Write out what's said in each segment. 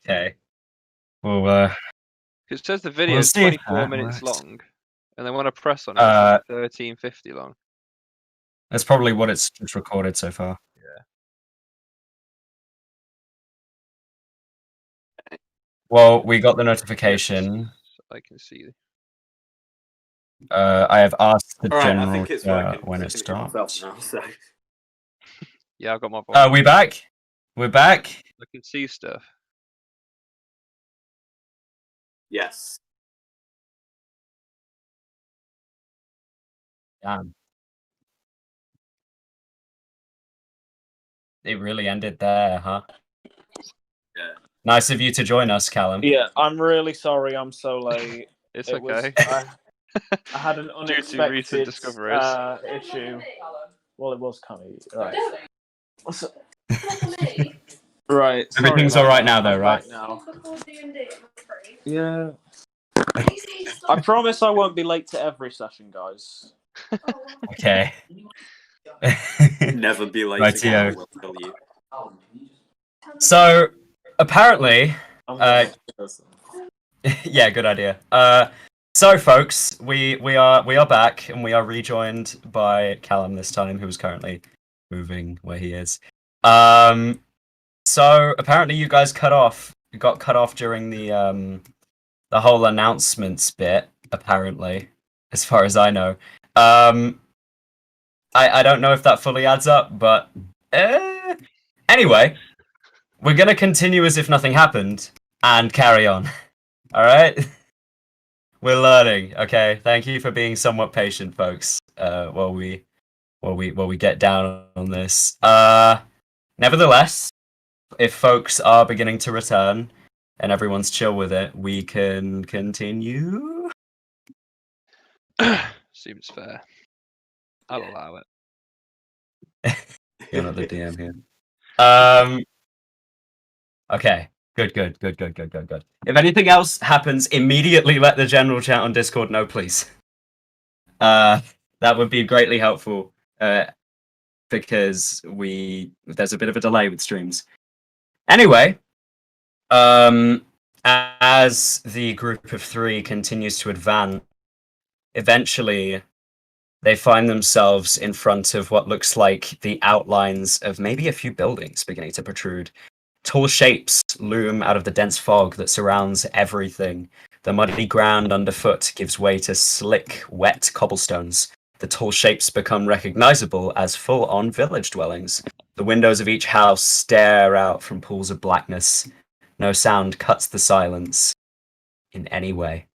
Okay. Well, It says the video we'll is see if 24 that minutes works. long, and then when I press on it, it's 13:50 long. That's probably what it's recorded so far. Yeah. Well, we got the notification. Yes, I can see. I have asked the general I think it's working, when I it can hear myself starts. now, so. Yeah, I got my volume. We back? We're back? I can see stuff. Yes. Damn. It really ended there, huh? Yeah. Nice of you to join us, Callum. Yeah, I'm really sorry I'm so late. It's It okay. I had an Due to recent unexpected discoveries. issue. Well, it was kind of right. Right. Everything's all right now, though, right? Now. Yeah. I promise I won't be late to every session, guys. Okay. Never be late Rightio. again, I will tell you. So, apparently, I'm gonna yeah, good idea. So, folks, we are back, and we are rejoined by Callum this time, who is currently moving where he is. So apparently, you guys got cut off during the whole announcements bit. Apparently, as far as I know, I don't know if that fully adds up, but anyway, we're gonna continue as if nothing happened and carry on. All right. We're learning, okay? Thank you for being somewhat patient, folks. While we get down on this. Nevertheless, if folks are beginning to return and everyone's chill with it, we can continue. Seems fair. I'll allow it. You're not the DM here. Okay. Good. If anything else happens, immediately let the general chat on Discord know, please. That would be greatly helpful, because there's a bit of a delay with streams. Anyway, as the group of three continues to advance, eventually they find themselves in front of what looks like the outlines of maybe a few buildings beginning to protrude. Tall shapes loom out of the dense fog that surrounds everything. The muddy ground underfoot gives way to slick, wet cobblestones. The tall shapes become recognizable as full-on village dwellings. The windows of each house stare out from pools of blackness. No sound cuts the silence in any way,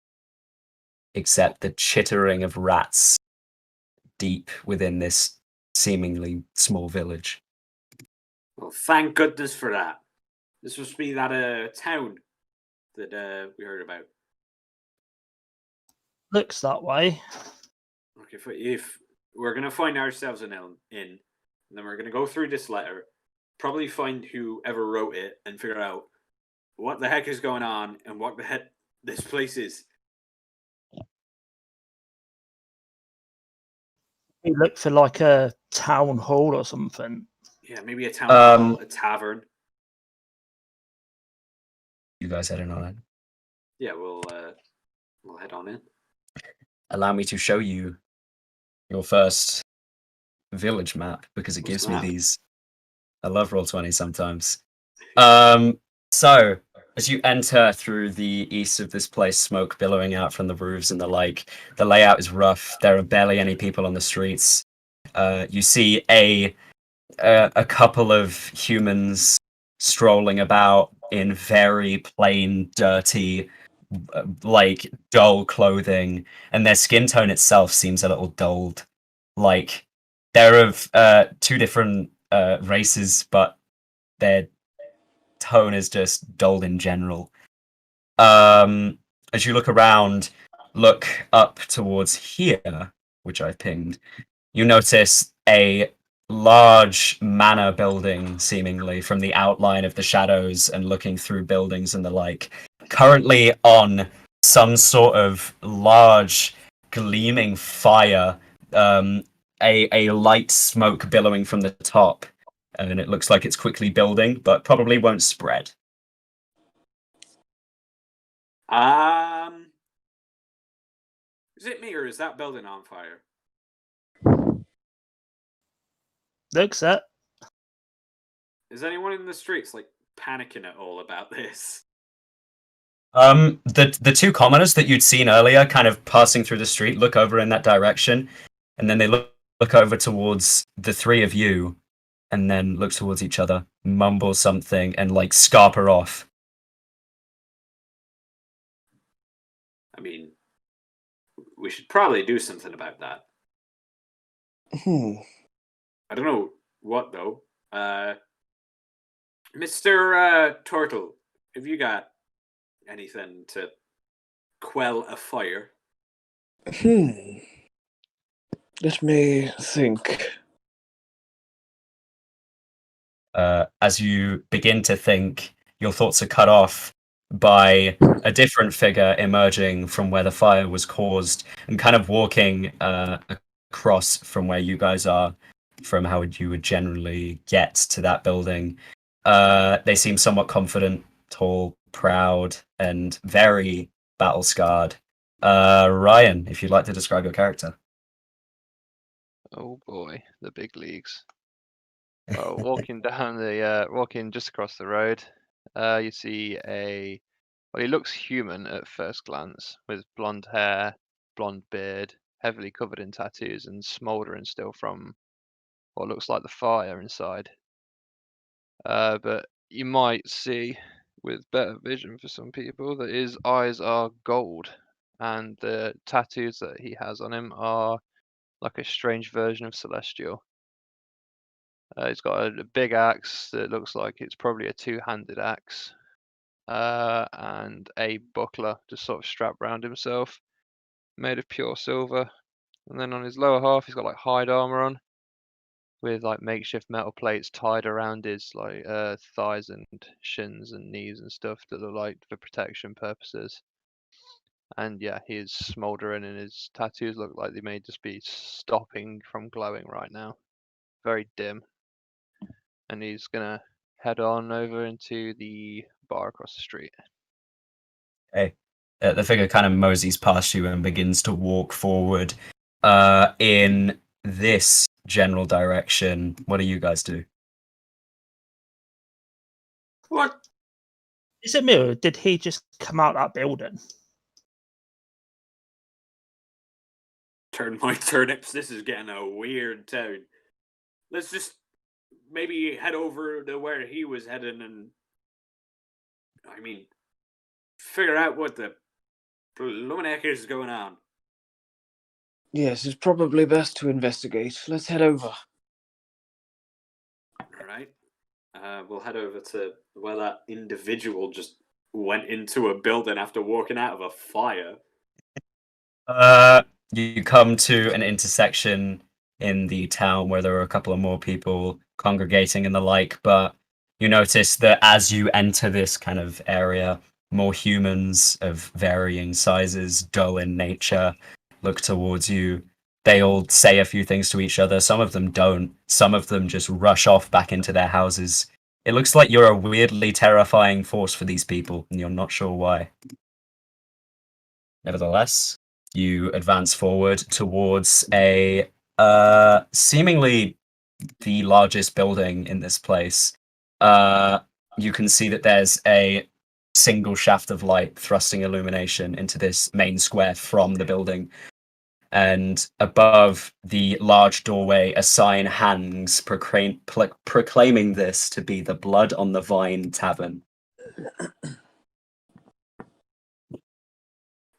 except the chittering of rats deep within this seemingly small village. Well, thank goodness for that. This must be that town that we heard about. Looks that way. Okay, if we're gonna find ourselves an inn, and then we're gonna go through this letter, probably find whoever wrote it, and figure out what the heck is going on and what the heck this place is. We look for like a town hall or something. Yeah, maybe a town hall, a tavern. You guys heading on in? Yeah, we'll head on in. Allow me to show you your first village map, because it gives me these. I love Roll20 sometimes. So as you enter through the east of this place, smoke billowing out from the roofs and the like, the layout is rough. There are barely any people on the streets. You see a couple of humans strolling about in very plain, dirty, like dull clothing, and their skin tone itself seems a little dulled. Like they're of two different races, but their tone is just dulled in general. As you look around, look up towards here, which I've pinged, you notice a large manor building, seemingly from the outline of the shadows and looking through buildings and the like, currently on some sort of large gleaming fire, a light smoke billowing from the top, and it looks like it's quickly building, but probably won't spread. Is it me or is that building on fire? Looks it. Is anyone in the streets like panicking at all about this? The two commoners that you'd seen earlier, kind of passing through the street, look over in that direction, and then they look over towards the three of you, and then look towards each other, mumble something, and like scarper off. I mean, we should probably do something about that. I don't know what though. Mr. Turtle, have you got anything to quell a fire? Let me think. As you begin to think, your thoughts are cut off by a different figure emerging from where the fire was caused and kind of walking across from where you guys are, from how you would generally get to that building. They seem somewhat confident, tall, proud, and very battle-scarred. Ryan, if you'd like to describe your character. Oh boy, the big leagues. Well, walking down the, walking just across the road, you see well, he looks human at first glance, with blonde hair, blonde beard, heavily covered in tattoos and smouldering still from what looks like the fire inside. But you might see, with better vision for some people, that his eyes are gold, and the tattoos that he has on him are like a strange version of Celestial. He's got a big axe that looks like it's probably a two-handed axe, and a buckler just sort of strapped around himself, made of pure silver. And then on his lower half, he's got like hide armor on, with like makeshift metal plates tied around his like thighs and shins and knees and stuff that look like for protection purposes. And yeah, he is smouldering, and his tattoos look like they may just be stopping from glowing right now. Very dim. And he's gonna head on over into the bar across the street. Hey, the figure kind of moseys past you and begins to walk forward in this general direction. What do you guys do? What? Is it me or did he just come out that building? Turn my turnips. This is getting a weird town. Let's just maybe head over to where he was heading and, I mean, figure out what the blooming heck is going on. Yes, it's probably best to investigate. Let's head over. All right. We'll head over to where that individual just went into a building after walking out of a fire. You come to an intersection in the town where there are a couple of more people congregating and the like, but you notice that as you enter this kind of area, more humans of varying sizes, dull in nature, look towards you. They all say a few things to each other. Some of them don't. Some of them just rush off back into their houses. It looks like you're a weirdly terrifying force for these people, and you're not sure why. Nevertheless, you advance forward towards a seemingly the largest building in this place. You can see that there's a single shaft of light thrusting illumination into this main square from the building. And above the large doorway, a sign hangs proclaiming this to be the Blood on the Vine Tavern.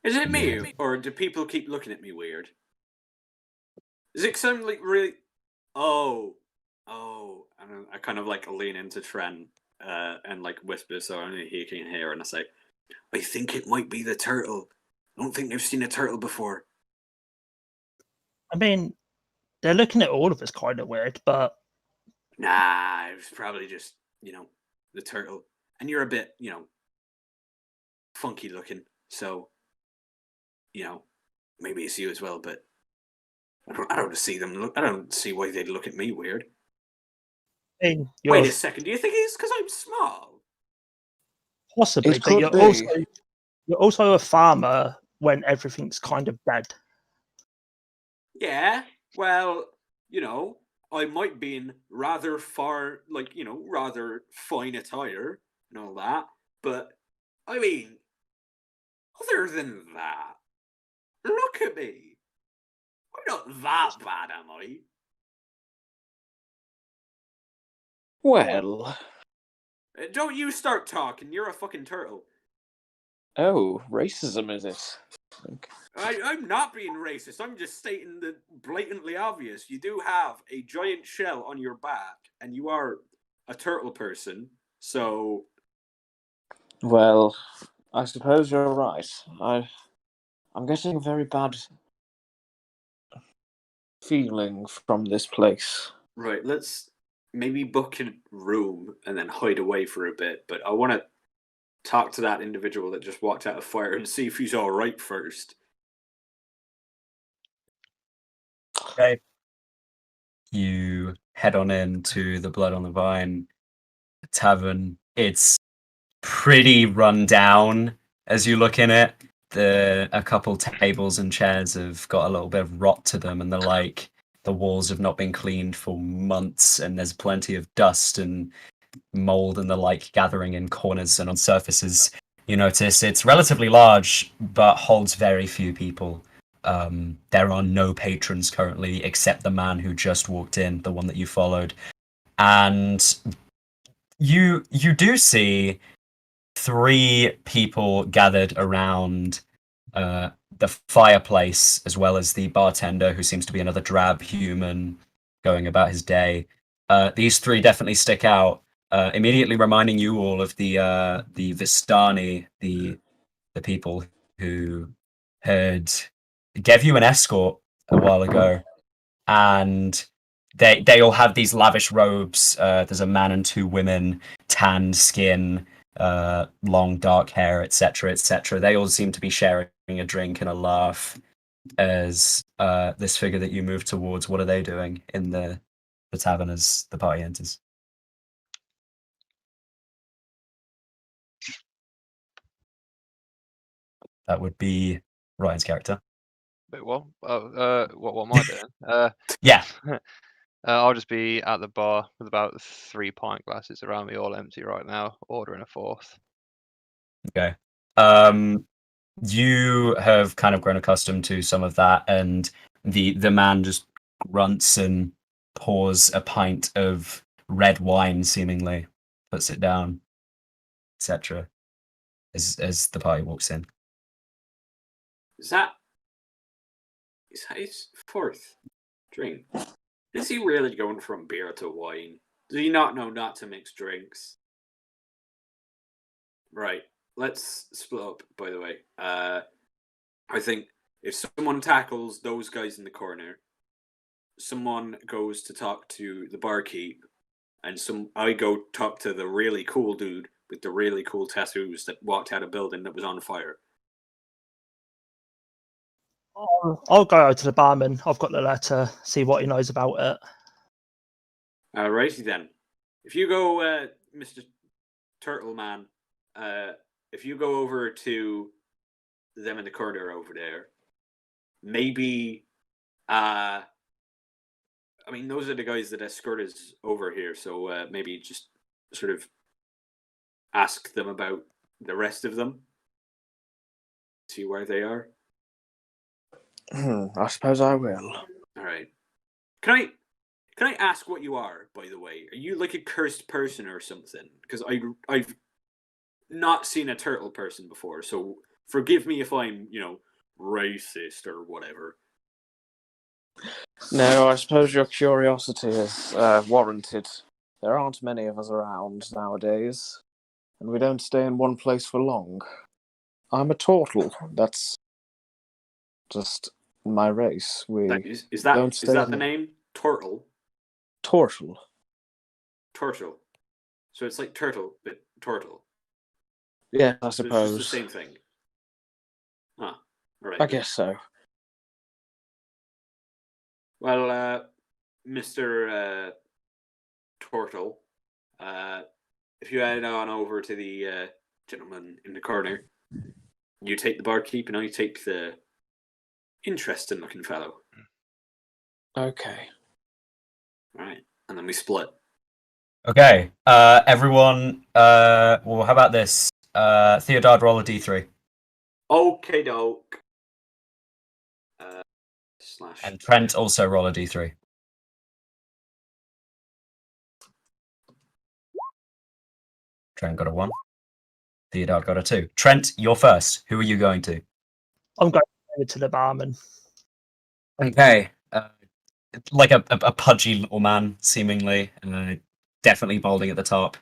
Is it me, or do people keep looking at me weird? Is it something like really? Oh, and I kind of like lean into Trent and like whisper so only he can hear, and I say, "I think it might be the turtle. I don't think I've seen a turtle before." I mean, they're looking at all of us kind of weird, but Nah, it's probably just the turtle, and you're a bit funky looking, so maybe it's you as well, but I don't see them look. I don't see why they'd look at me weird. I mean, Wait a second. Do you think it's because I'm small? possibly, It but you're could be. also You're also a farmer when everything's kind of dead. Yeah, well, I might be in rather rather fine attire and all that, but I mean, other than that, look at me. I'm not that bad, am I? Well, Don't you start talking. You're a fucking turtle. oh, racism is it? I'm not being racist. I'm just stating the blatantly obvious. You do have a giant shell on your back, and you are a turtle person. So, Well, I suppose you're right. I'm getting a very bad feeling from this place. right, let's maybe book a room and then hide away for a bit. But I want to talk to that individual that just walked out of fire and see if he's all right first. Okay. You head on in to the Blood on the Vine tavern. It's pretty run down as you look in it. A couple tables and chairs have got a little bit of rot to them, and the walls have not been cleaned for months, and there's plenty of dust and mold and the like gathering in corners and on surfaces. You notice it's relatively large, but holds very few people. There are no patrons currently, except the man who just walked in, the one that you followed. And you do see 3 people gathered around the fireplace, as well as the bartender, who seems to be another drab human going about his day. These 3 definitely stick out, immediately reminding you all of the Vistani, the people who had gave you an escort a while ago, and they all have these lavish robes. There's a man and 2 women, tanned skin, long dark hair, etc., etc. They all seem to be sharing a drink and a laugh as this figure that you move towards. What are they doing in the tavern as the party enters? That would be Ryan's character. Wait, what? What am I doing? Yeah. I'll just be at the bar with about 3 pint glasses around me, all empty right now, ordering a 4th. Okay. You have kind of grown accustomed to some of that, and the man just grunts and pours a pint of red wine, seemingly puts it down, etc. As the party walks in. Is that his 4th drink? Is he really going from beer to wine? Does he not know not to mix drinks? Right. Let's split up, by the way. I think if someone tackles those guys in the corner, someone goes to talk to the barkeep, and I go talk to the really cool dude with the really cool tattoos that walked out of a building that was on fire. I'll go out to the barman. I've got the letter, see what he knows about it. Righty then. If you go, Mr. Turtle Man, if you go over to them in the corner over there, maybe, I mean, those are the guys that escort us over here, so maybe just sort of ask them about the rest of them, see where they are. I suppose I will. All right. Can I ask what you are, by the way? Are you like a cursed person or something? Because I've not seen a turtle person before, so forgive me if I'm, racist or whatever. No, I suppose your curiosity is warranted. There aren't many of us around nowadays, and we don't stay in one place for long. I'm a turtle. That's just my race. Is that the name? Turtle? Turtle. Turtle. So it's like turtle, but turtle. Yeah, I So suppose. it's just the same thing. Huh. Right. I guess so. Well, Mr. Turtle, if you head on over to the gentleman in the corner, You take the barkeep, and I take the interesting-looking fellow. Okay. All right, and then we split. Okay. Everyone. Well, how about this? Theodard, roll a d3. Okay, doke. Slash. And Trent also roll a d3. Trent got a 1. Theodard got a 2. Trent, you're first. Who are you going to? I'm going over to the barman. Okay. Like a pudgy little man, seemingly. Definitely balding at the top.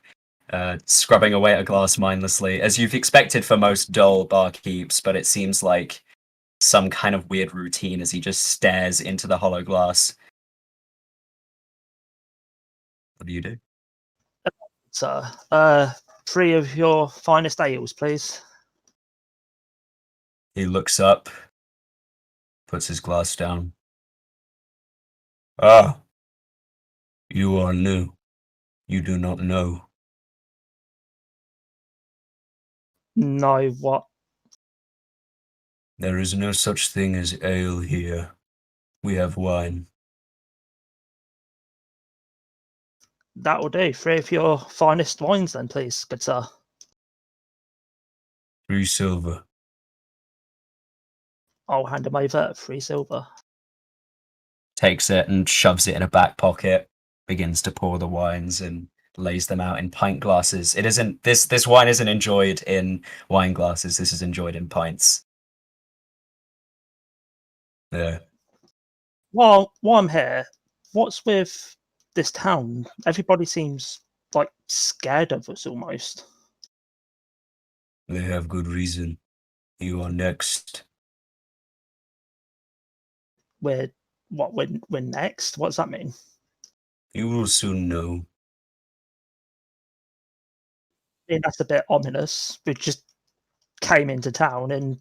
Scrubbing away at a glass mindlessly, as you've expected for most dull barkeeps, but it seems like some kind of weird routine as he just stares into the hollow glass. What do you do? So, 3 of your finest ales, please. He looks up, puts his glass down. Ah, you are new. You do not know. No, what? There is no such thing as ale here. We have wine. That will do. 3 of your finest wines, then, please, good sir. 3 silver. I'll hand him over at 3 silver. Takes it and shoves it in a back pocket, begins to pour the wines and lays them out in pint glasses. It isn't this wine isn't enjoyed in wine glasses. This is enjoyed in pints. Yeah. While I'm here, what's with this town? Everybody seems like scared of us almost. They have good reason. You are next. We're next? What does that mean? You will soon know. I mean, that's a bit ominous. We just came into town and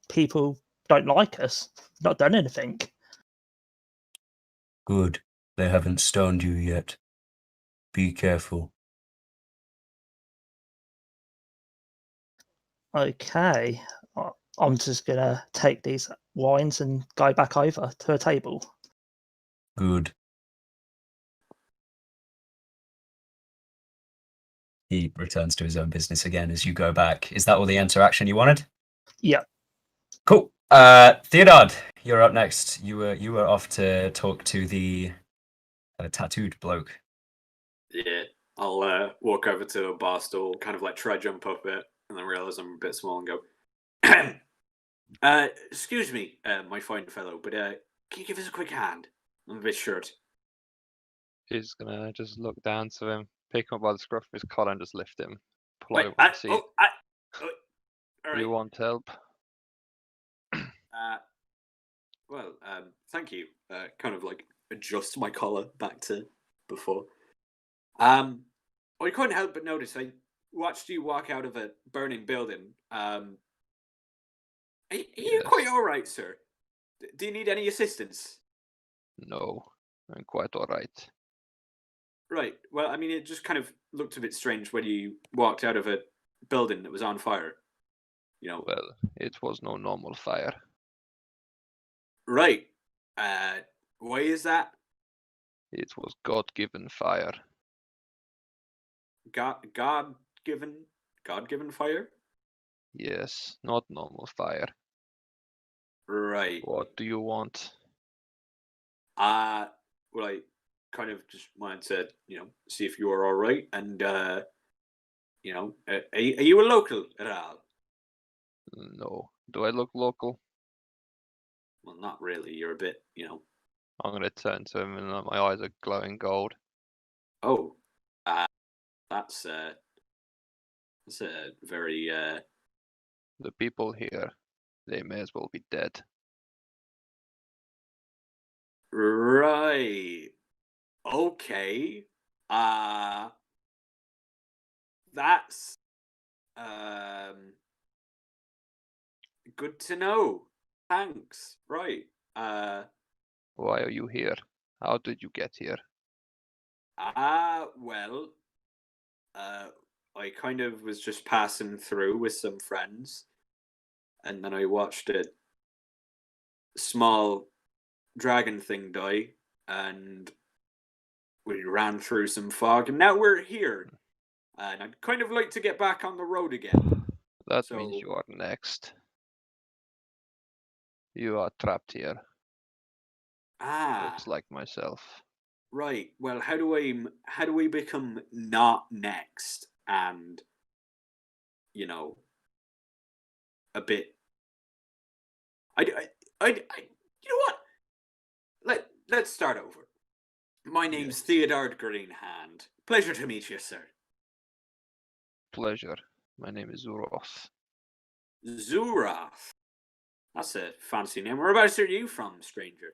people don't like us. Not done anything. Good. They haven't stoned you yet. Be careful. Okay. I'm just gonna take these wines and go back over to a table. Good. He returns to his own business again as you go back. Is that all the interaction you wanted? Yeah. Cool. Theodard, you're up next. You were off to talk to the tattooed bloke. Yeah, I'll walk over to a bar stool, kind of like try jump up it, and then realize I'm a bit small and go, excuse me, my fine fellow, but can you give us a quick hand? I'm a bit short. He's gonna just look down to him, pick him up by the scruff of his collar, and just lift him. Pull Wait, over the seat. all right. You want help? Well, thank you. Kind of like adjust my collar back to before. I couldn't help but notice I watched you walk out of a burning building. Are you quite all right, sir? Do you need any assistance? No, I'm quite all right. Right. Well, I mean, it just kind of looked a bit strange when you walked out of a building that was on fire. You know. Well, it was no normal fire. Right. Why is that? It was God-given fire. God-given fire? Yes, not normal fire. Right. What do you want? Well, I kind of just wanted to, see if you were all right, and are you a local at all? No. Do I look local? Well, not really. You're a bit, I'm gonna turn to him, and my eyes are glowing gold. Oh, that's a very The people here, they may as well be dead. right. Okay. That's good to know. Thanks. Right. Why are you here? How did you get here? Well, I kind of was just passing through with some friends, and then I watched a small dragon thing die, and we ran through some fog, and now we're here. And I'd kind of like to get back on the road again. That So- means you are next. You are trapped here. Ah, Looks like myself. right. Well, how do we become not next and, you know, a bit? You know what? Let's start over. My name's Theodard Greenhand. Pleasure to meet you, sir. Pleasure. My name is Zu'roth. Zu'roth. That's a fancy name. Whereabouts are you from, stranger?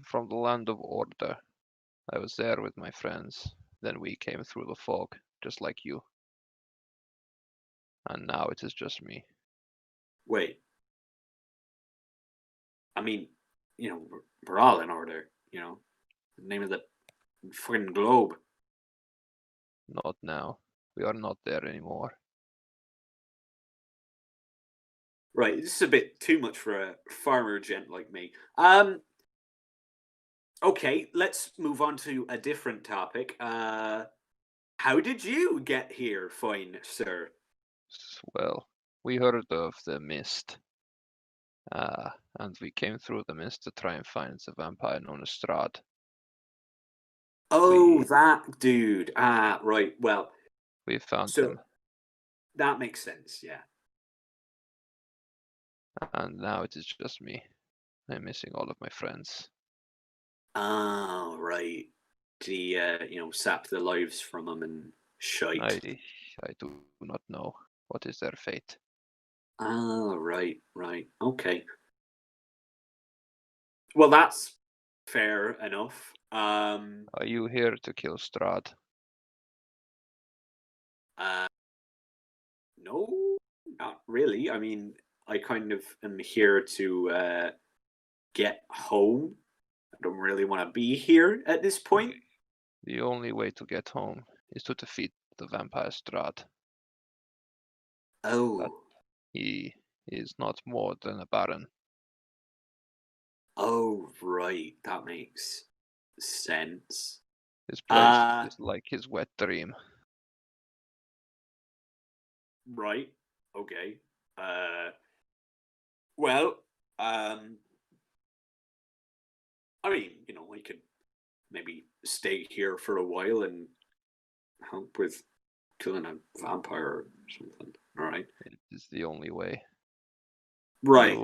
From the land of order. I was there with my friends. Then we came through the fog, just like you. And now it is just me. Wait. I mean, you know, we're all in order, you know. The name of the fucking globe. Not now. We are not there anymore. Right, this is a bit too much for a farmer gent like me. Okay, let's move on to a different topic. How did you get here, fine sir? Well, we heard of the mist. And we came through the mist to try and find the vampire known as Strahd. Oh, We- that dude. Ah, right. Well, We found so him, that makes sense, yeah. and now it is just me. I'm missing all of my friends. Oh, right. Did he, sap the lives from them and shite? I do not know what is their fate. Oh, right. Okay. Well, that's fair enough. Are you here to kill Strahd? No, not really. I mean, I kind of am here to get home. I don't really want to be here at this point. The only way to get home is to defeat the vampire Strahd. Oh, He is not more than a baron. oh, right. That makes sense. His place is like his wet dream. Right. Okay. Well, I mean, I could maybe stay here for a while and help with killing a vampire or something. All right. It is the only way. Right.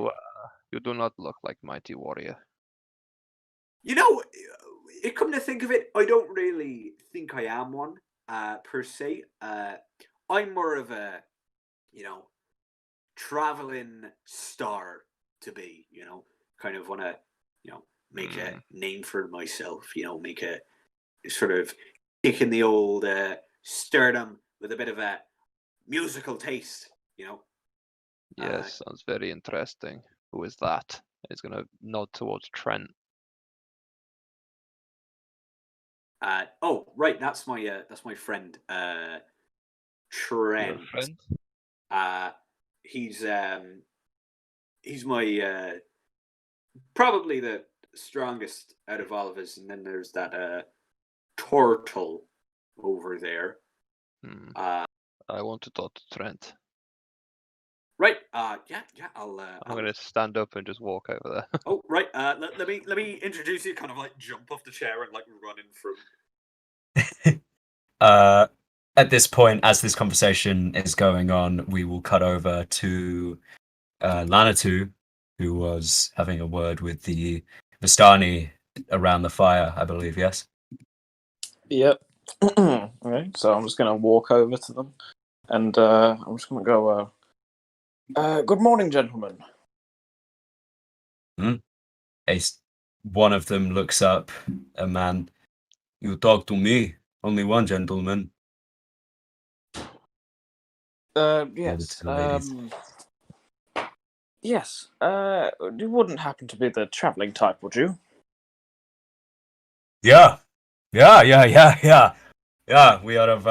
You do not look like mighty warrior. It come to think of it, I don't really think I am one, per se. I'm more of a, traveling star to be, kind of want to, make a name for myself, make a sort of kick in the old stardom with a bit of a musical taste, Yes, sounds very interesting. Who is that? He's gonna nod towards Trent. Oh, right, that's my friend, Trent. Your friend? He's my probably the strongest out of all of us, and then there's that turtle over there. I want to talk to Trent. Right. Yeah. I'm gonna stand up and just walk over there. Oh, right. Let me introduce you. Kind of like jump off the chair and like run in from. At this point, as this conversation is going on, we will cut over to Lanatu, who was having a word with the Vistani around the fire, I believe, yes? Yep. Okay, so I'm just going to walk over to them, and I'm just going to go, good morning, gentlemen. One of them looks up, a man, you talk to me, only one gentleman. Yes. Yes. You wouldn't happen to be the travelling type, would you? Yeah. We are of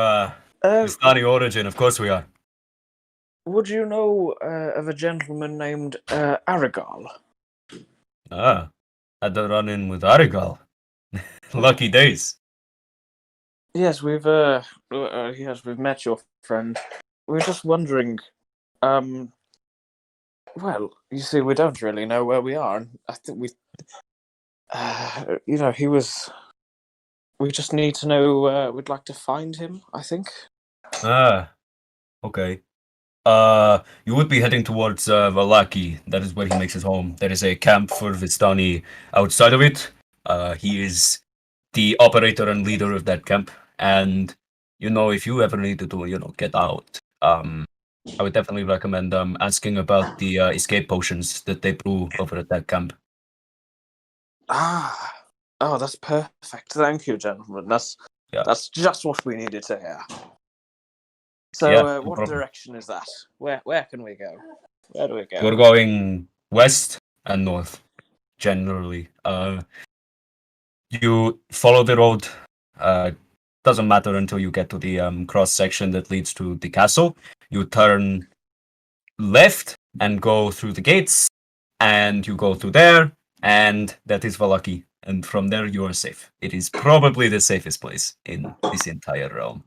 Vistani origin, of course we are. would you know of a gentleman named Aragal? Ah, had to run in with Arigal. Lucky days. Yes, we've met your friend. We're just wondering, well, you see, we don't really know where we are, and I think he was. We just need to know. We'd like to find him, I think. Ah, okay. You would be heading towards Valaki. That is where he makes his home. There is a camp for Vistani outside of it. He is the operator and leader of that camp. And, if you ever need to, get out, I would definitely recommend asking about the escape potions that they brew over at that camp. Oh, that's perfect. Thank you, gentlemen. That's just what we needed to hear. So, No what problem. direction is that? Where can we go? Where do we go? You're going west and north, generally. You follow the road. Doesn't matter until you get to the cross section that leads to the castle. You turn left and go through the gates, and you go through there, and that is Valaki. And from there, you are safe. It is probably the safest place in this entire realm.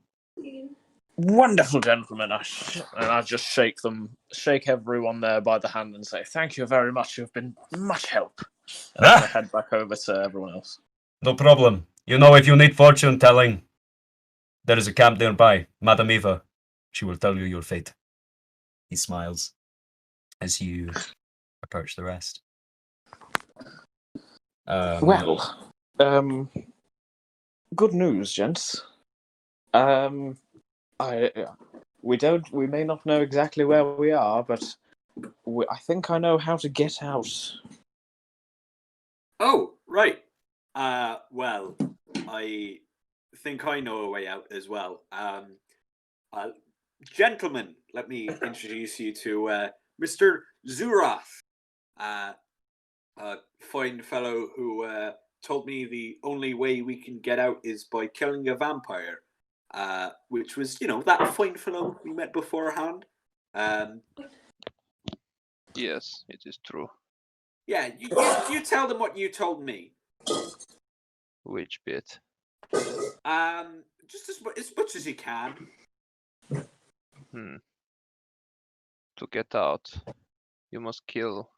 Wonderful, gentlemen. I just shake everyone there by the hand and say, thank you very much. You've been much help. And I head back over to everyone else. No problem. If you need fortune telling, there is a camp nearby. Madame Eva. She will tell you your fate. He smiles as you approach the rest. Good news, gents. We may not know exactly where we are, but I think I know how to get out. Oh, right. Well, I think I know a way out as well. Gentlemen, let me introduce you to Mr. Zu'roth, a fine fellow who told me the only way we can get out is by killing a vampire, which was, that fine fellow we met beforehand. Yes, it is true. Yeah, you tell them what you told me. Which bit? Just as much as you can. To get out, you must kill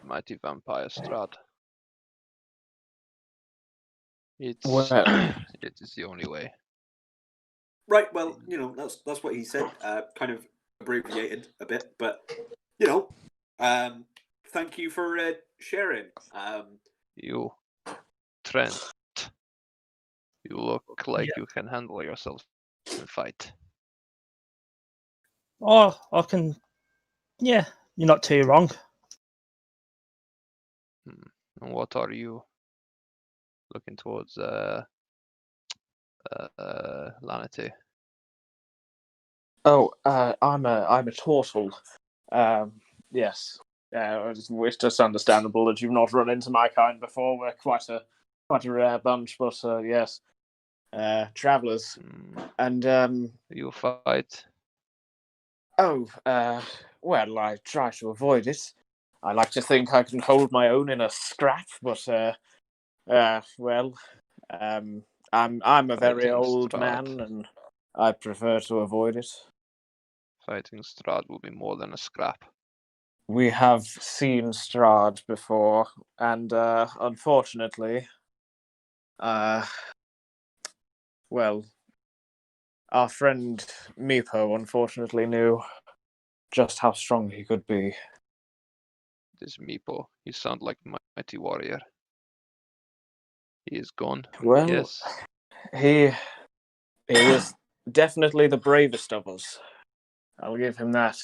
mighty vampire Strahd. It is the only way. Right, well, that's what he said. Kind of abbreviated a bit, but thank you for sharing. You, Trent, you look like you can handle yourself in fight. Oh, I can. Yeah, you're not too wrong. And what are you looking towards, Lanatu? Oh, I'm a turtle. Yes. It's just understandable that you've not run into my kind before. We're quite a rare bunch, but yes, travelers. And You fight? oh, well, I try to avoid it. I like to think I can hold my own in a scrap, but well, I'm a very Fighting old Strahd. man, and I prefer to avoid it. Fighting Strahd will be more than a scrap. We have seen Strahd before, and unfortunately, well, our friend Meepo unfortunately knew just how strong he could be. This Meepo, you sound like a mighty warrior. He is gone. Well, yes. he is definitely the bravest of us. I'll give him that.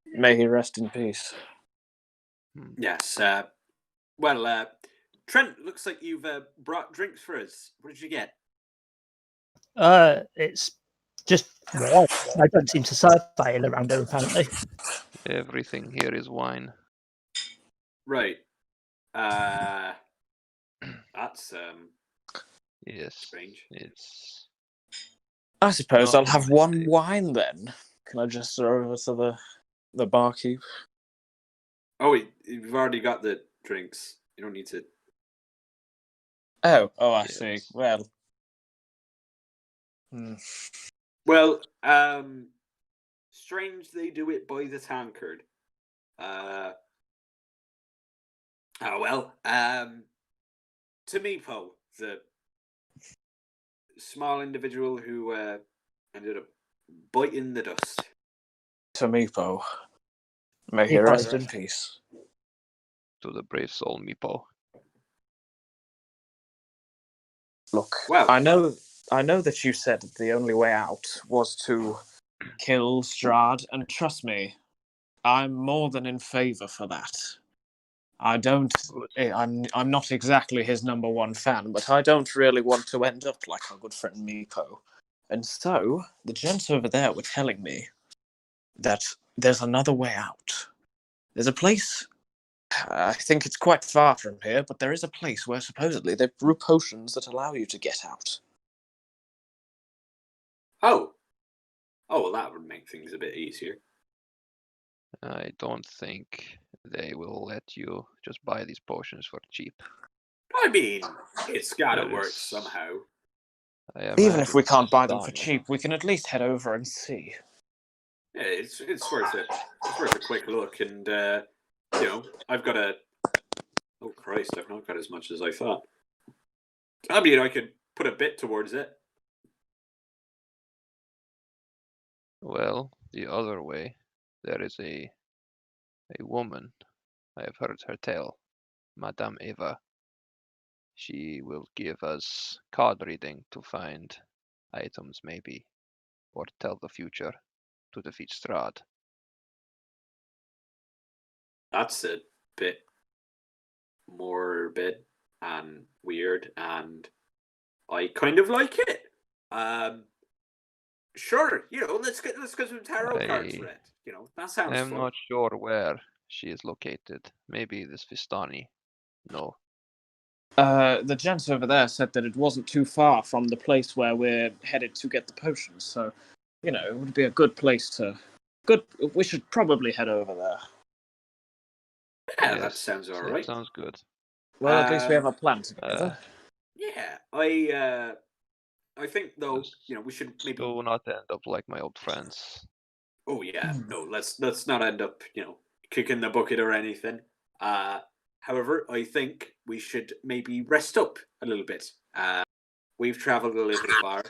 May he rest in peace. Yes. Well, Trent, looks like you've brought drinks for us. What did you get? It's just wine. I don't seem to serve ale around here, apparently. Everything here is wine. Right. That's Yes. strange. It's I suppose Not I'll have on my one stage. wine then. Can I gesture over to the barkeep? Oh, wait, you've already got the drinks. You don't need to. Oh, I see. Yes. Well, Well, strange they do it by the tankard. Tamipo, the small individual who ended up biting the dust. Tamipo. May he He rest passed. in peace. To the brave soul, Meepo. Look, Well- I know that you said that the only way out was to kill Strahd, and trust me, I'm more than in favor for that. I'm not exactly his number one fan, but I don't really want to end up like our good friend Meepo. And so, the gents over there were telling me that there's another way out. There's a place, I think it's quite far from here, but there is a place where supposedly they brew potions that allow you to get out. Oh, well, that would make things a bit easier. I don't think they will let you just buy these potions for cheap. I mean, it's gotta There work is- somehow. I Even if we imagine can't buy them for Vistani- cheap, we can at least head over and see. Yeah, it's worth a quick look, and I've got a. Oh Christ! I've not got as much as I thought. I mean, I could put a bit towards it. Well, the other way, there is a woman. I have heard her tale, Madame Eva. She will give us card reading to find items, maybe, or tell the future to defeat Strahd. That's a bit morbid and weird, and I kind of like it. Sure, let's get some tarot cards I read. That sounds I am fun. not sure where she is located. Maybe this Vistani. No. The gents over there said that it wasn't too far from the place where we're headed to get the potions, so, it would be a good place to... We should probably head over there. Yeah, that Yes, sounds all it right. sounds good. Well, at least we have a plan together. Yeah, I think though, Just we should maybe. do not end up like my old friends. Oh yeah, no, let's not end up, kicking the bucket or anything. However, I think we should maybe rest up a little bit. We've travelled a little far,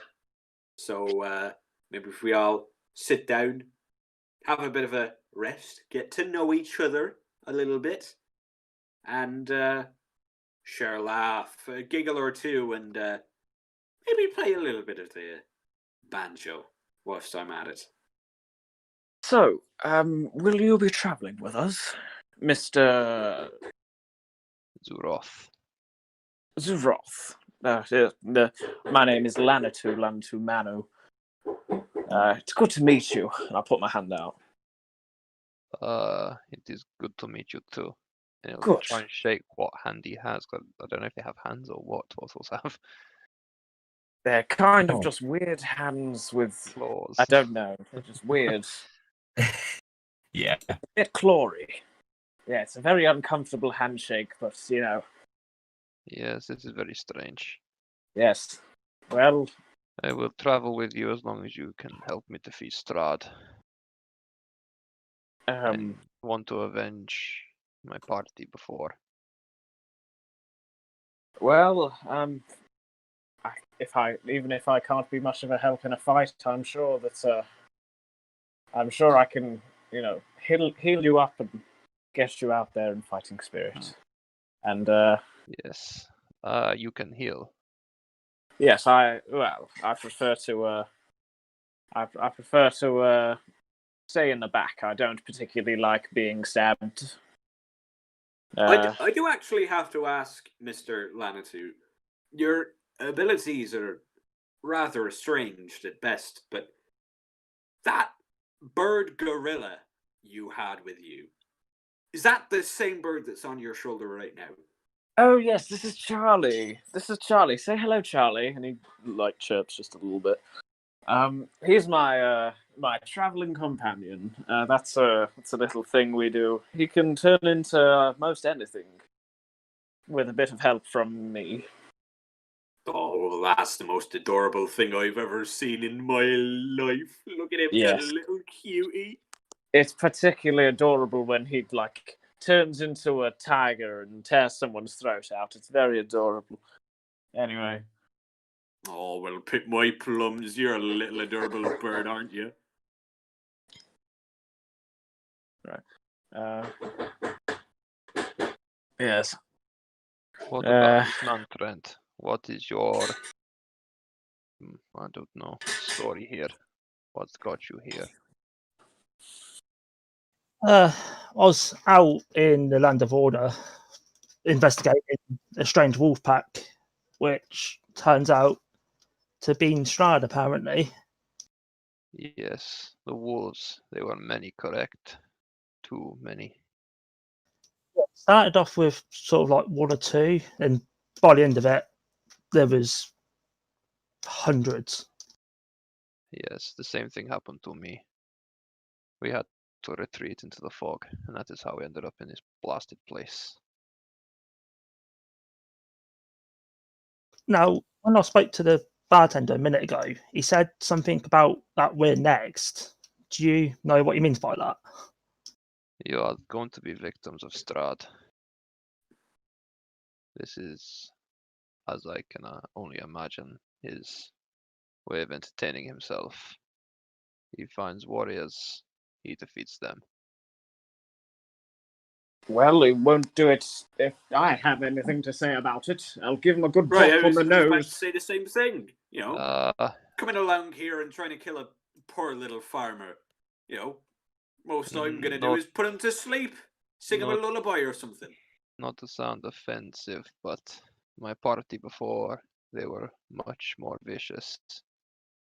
so maybe if we all sit down, have a bit of a rest, get to know each other a little bit, and share a laugh, a giggle or two, and maybe play a little bit of the banjo whilst I'm at it. So, will you be travelling with us, Mr. Zu'roth. Zu'roth? My name is Lanatu Manu. It's good to meet you, and I'll put my hand out. It is good to meet you too. And he'll Good. try and shake what hand he has, 'cause I don't know if they have hands or what those have. They're kind of Oh. just weird hands with... Claws. I don't know. They're just weird. Yeah. A bit clawy. Yeah, it's a very uncomfortable handshake, but, Yes, this is very strange. yes. Well, I will travel with you as long as you can help me defeat Strahd. I want to avenge my party before. well, even if I can't be much of a help in a fight, I'm sure I can, heal you up and get you out there in fighting spirit. And Yes. You can heal. yes, I prefer to stay in the back. I don't particularly like being stabbed. I do actually have to ask, Mr. Lanatu, your abilities are rather estranged at best, but that bird gorilla you had with you, is that the same bird that's on your shoulder right now? Oh yes, this is Charlie. Say hello, Charlie. And he chirps just a little bit. He's my traveling companion. That's a little thing we do. He can turn into most anything with a bit of help from me. Oh, well, that's the most adorable thing I've ever seen in my life. Look at him, Yes. that little cutie. It's particularly adorable when he turns into a tiger and tears someone's throat out. It's very adorable. Anyway. Oh, well, pick my plums. You're a little adorable bird, aren't you? Right. Yes. What about this man, Trent? What is your, I don't know, story here? What's got you here? I was out in the Land of Order investigating a strange wolf pack, which turns out to be Strahd, apparently. Yes, the wolves. They were many, correct? Too many. Started off with sort of like one or two, and by the end of it, there was hundreds. Yes, the same thing happened to me. We had to retreat into the fog, and that is how we ended up in this blasted place. Now, when I spoke to the bartender a minute ago, he said something about that we're next. Do you know what he means by that? You are going to be victims of Strahd. This is, as I can only imagine, his way of entertaining himself. He finds warriors, he defeats them. Well, he won't do it if I have anything to say about it. I'll give him a good Right, bop I on was the about to nose. say the same thing. You know, Uh, coming along here and trying to kill a poor little farmer. You know, most I'm going to do Not- is put him to sleep, sing him a not- lullaby or something. Not to sound offensive, but my party before, they were much more vicious,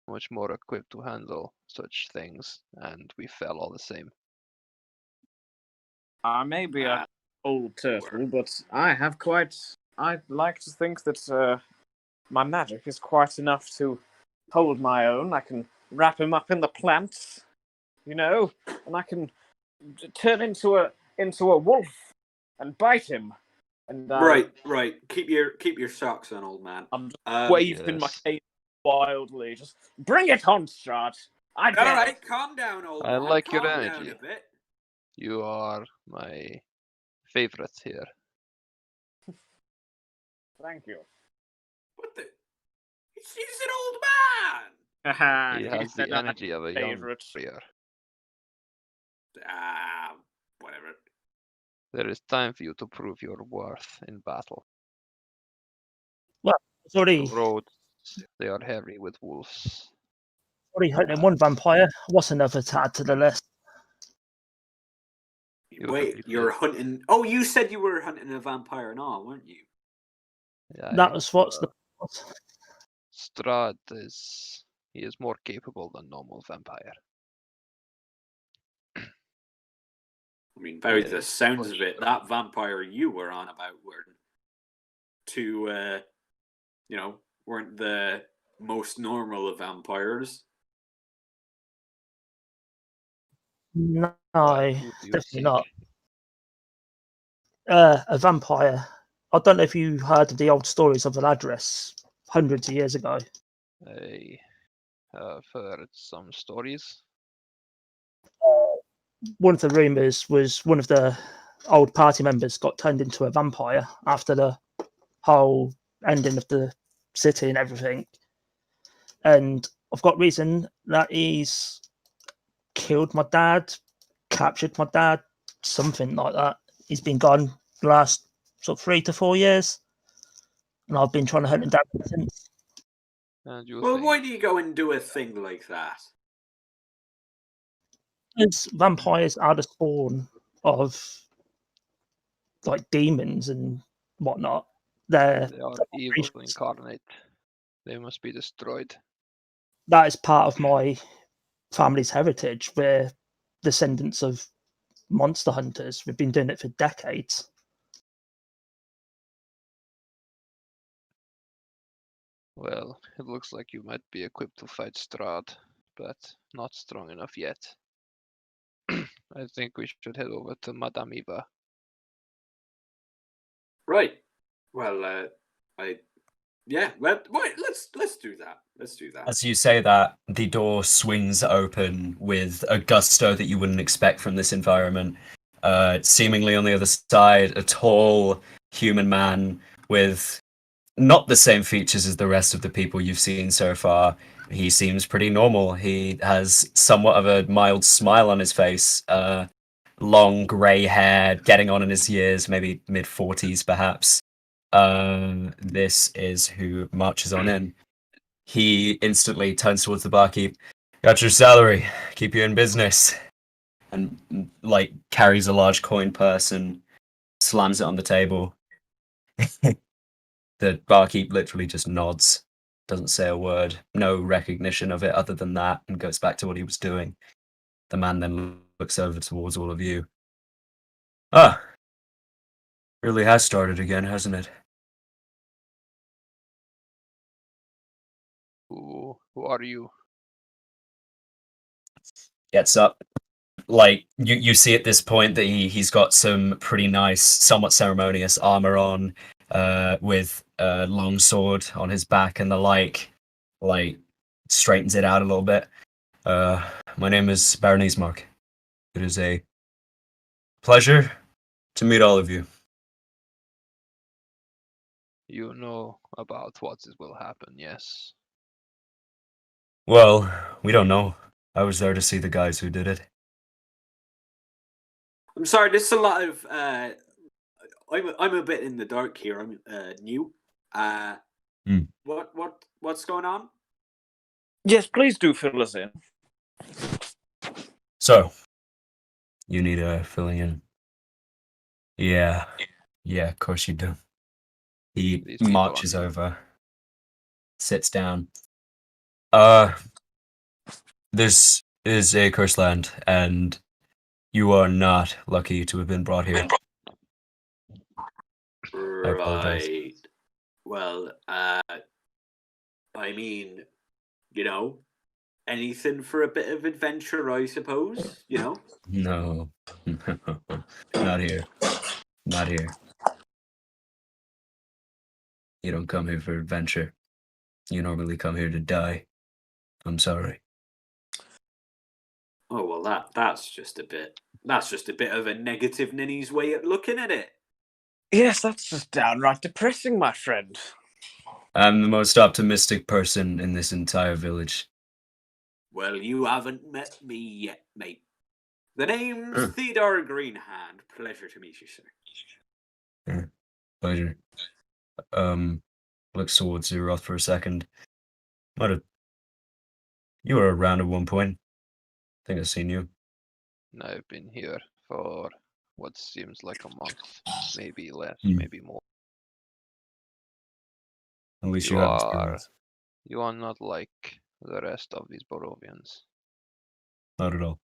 much more equipped to handle such things, and we fell all the same. I may be an Ah, old turtle, but I like to think that my magic is quite enough to hold my own. I can wrap him up in the plants, and I can turn into a wolf and bite him. And right. Keep your socks on, old man. I'm just waving my Yes. cane wildly. Just bring it on, Strahd. I dare. All right, calm down, old I man. like your Calm energy. down a bit. You are my favorite here. Thank you. What the? He's an old man. Haha, He he has the said I'm energy of a young favorite. warrior. Ah, whatever. There is time for you to prove your worth in battle. It's already The roads, they are heavy with wolves. hunting one vampire. What's another to add to the list? Wait, you're hunting? Oh, you said you were hunting a vampire and all, weren't you? Yeah, That was what's the. Strahd he is more capable than normal vampire. I mean, by Yeah, the sounds push of it, that vampire you were on about weren't the most normal of vampires. No, Who do you definitely seek? not. A vampire. I don't know if you heard of the old stories of Eladris hundreds of years ago. I have heard some stories. One of the rumours was one of the old party members got turned into a vampire after the whole ending of the city and everything. And I've got reason that he's killed my dad, captured my dad, something like that. He's been gone the last sort of 3 to 4 years, and I've been trying to hunt him down since. And you Well, think why do you go and do a thing like that? Because vampires are the spawn of like demons and whatnot. they are evil incarnate? They must be destroyed. That is part of my family's heritage. We're descendants of monster hunters. We've been doing it for decades. Well, it looks like you might be equipped to fight Strahd, but not strong enough yet. I think we should head over to Madame Eva. Right. Well, let's do that. Let's do that. As you say that, the door swings open with a gusto that you wouldn't expect from this environment. Seemingly on the other side, a tall human man with not the same features as the rest of the people you've seen so far. He seems pretty normal. He has somewhat of a mild smile on his face, long grey hair, getting on in his years, maybe mid-40s perhaps. This is who marches on in. He instantly turns towards the barkeep. Got your salary. Keep you in business. And, like, carries a large coin purse and slams it on the table. The barkeep literally just nods, doesn't say a word, no recognition of it other than that, and goes back to what he was doing. The man then looks over towards all of you. Ah, really has started again, hasn't it? Who are you? Gets up. Like, you see at this point that he's got some pretty nice, somewhat ceremonious armor on, with a long sword on his back and the like straightens it out a little bit. My name is Baronese Mark. It is a pleasure to meet all of you. You know about what will happen, yes? Well, we don't know. I was there to see the guys who did it. I'm sorry. This is a lot of. I'm a bit in the dark here. I'm new. What's going on? Yes, please do fill us in. So, you need filling in. Yeah, of course you do. He These people marches are- over, sits down. This is a cursed land, and you are not lucky to have been brought here. I apologize. Right. Well, I mean, anything for a bit of adventure, I suppose. No, not here. Not here. You don't come here for adventure. You normally come here to die. I'm sorry. Oh well, that's just a bit of a negative ninny's way of looking at it. Yes, that's just downright depressing, my friend. I'm the most optimistic person in this entire village. Well, you haven't met me yet, mate. The name's Theodard Greenhand. Pleasure to meet you, sir. Pleasure. Looks towards Zu'roth for a second. You were around at one point. I think I've seen you. I've been here for what seems like a month, maybe less, Hmm. maybe more. At least You you have are- experience. You are not like the rest of these Barovians. Not at all.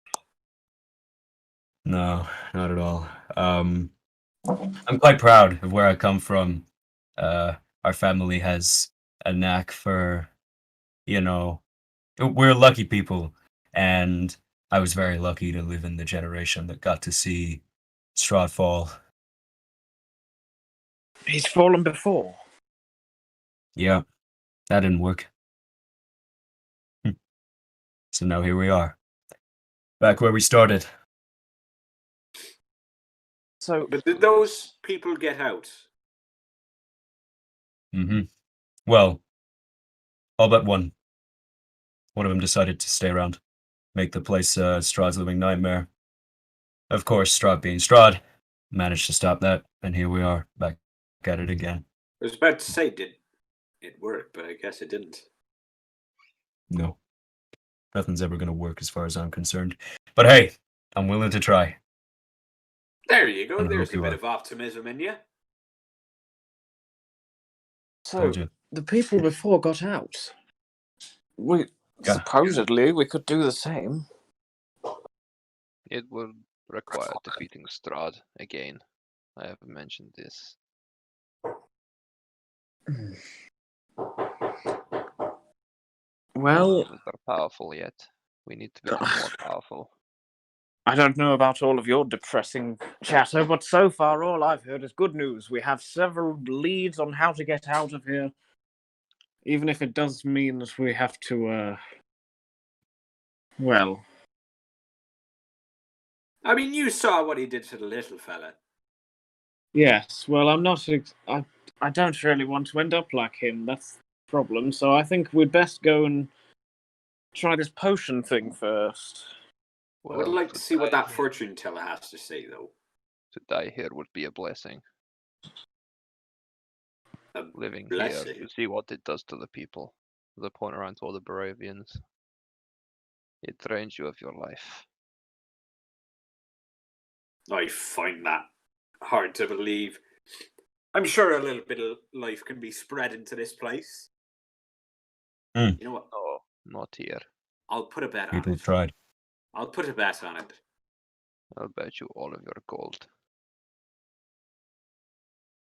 No, not at all. I'm quite proud of where I come from. Our family has a knack for, we're lucky people, and I was very lucky to live in the generation that got to see Strahd fall. He's fallen before. Yeah, that didn't work. So now here we are. Back where we started. So, But did those people get out? Mm-hmm. Well, all but one. One of them decided to stay around, make the place Strahd's living nightmare. Of course, Strahd being Strahd, managed to stop that, and here we are, back at it again. I was about to say, did it work? But I guess it didn't. No. Nothing's ever going to work as far as I'm concerned. But hey, I'm willing to try. There you go. And I There's hope a you bit are. of optimism in you. so Told you. the people before got out. Supposedly, we could do the same. It would require defeating Strahd again. I have mentioned this. Well, None of us are powerful yet. We need to become more powerful. I don't know about all of your depressing chatter, but so far all I've heard is good news. We have several leads on how to get out of here, even if it does mean that we have to, well... I mean, you saw what he did to the little fella. Yes, well, I'm not... I don't really want to end up like him, that's the problem, so I think we'd best go and try this potion thing first. I would like to see what that fortune teller has to say, though. To die here would be a blessing. A Living blessing. here to see what it does to the people. The point around to all the Barovians. It drains you of your life. I find that hard to believe. I'm sure a little bit of life can be spread into this place. You know what? Oh, not here. I'll put a bet on People it. tried. I'll put a bet on it. I'll bet you all of your gold.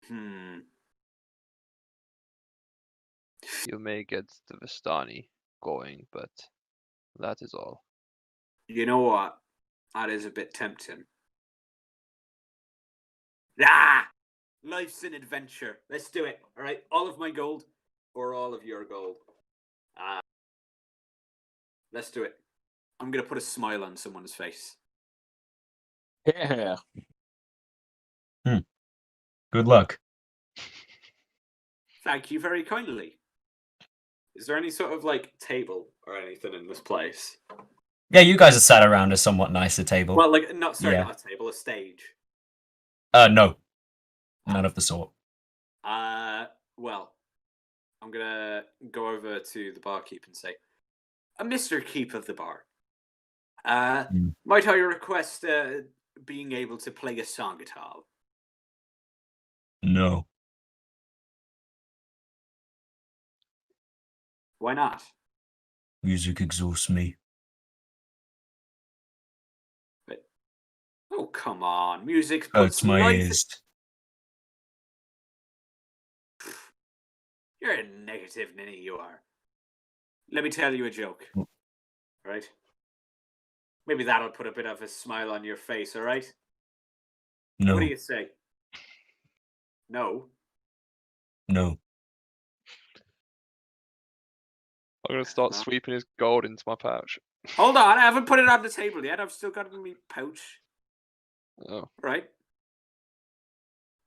You may get the Vistani going, but that is all. You know what? That is a bit tempting. Ah! Life's an adventure. Let's do it. All right. All of my gold or all of your gold. Let's do it. I'm going to put a smile on someone's face. Yeah. Good luck. Thank you very kindly. Is there any sort of like table or anything in this place? Yeah, you guys are sat around a somewhat nicer table. Well, like not Yeah. not a table, a stage. No. None of the sort. Well, I'm gonna go over to the barkeep and say, Mr. Keep of the bar, might I request being able to play a song at all? No. Why not? Music exhausts me. But, oh, come on. Music Hurts puts my life... ears. You're a negative ninny, you are. Let me tell you a joke. Right? Maybe that'll put a bit of a smile on your face, all right? No. What do you say? No? No. I'm gonna start No. sweeping his gold into my pouch. Hold on, I haven't put it on the table yet. I've still got it in my pouch. Oh. Right?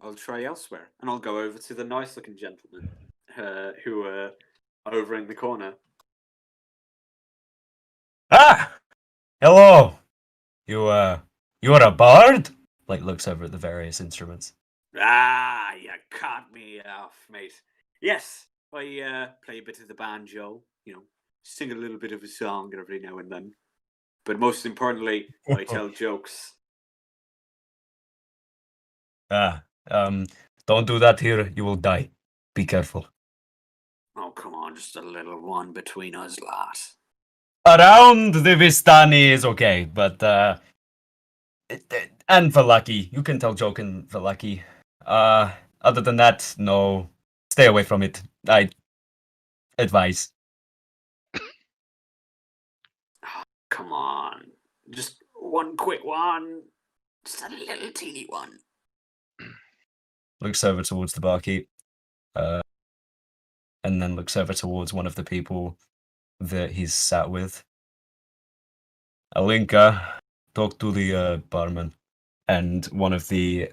I'll try elsewhere. And I'll go over to the nice-looking gentleman who are over in the corner. Ah! Hello! You are a bard? Like, looks over at the various instruments. Ah, you caught me off, mate. Yes, I play a bit of the banjo, sing a little bit of a song every now and then. But most importantly, I tell jokes. Don't do that here. You will die. Be careful. Oh, come on, just a little one between us, lass. Around the Vistani is okay, but, and Valaki. You can tell joke in Valaki. Other than that, no. Stay away from it. I advise. Come on. Just one quick one. Just a little teeny one. Looks over towards the barkeep. And then looks over towards one of the people that he's sat with. Alinka, talk to the barman. And one of the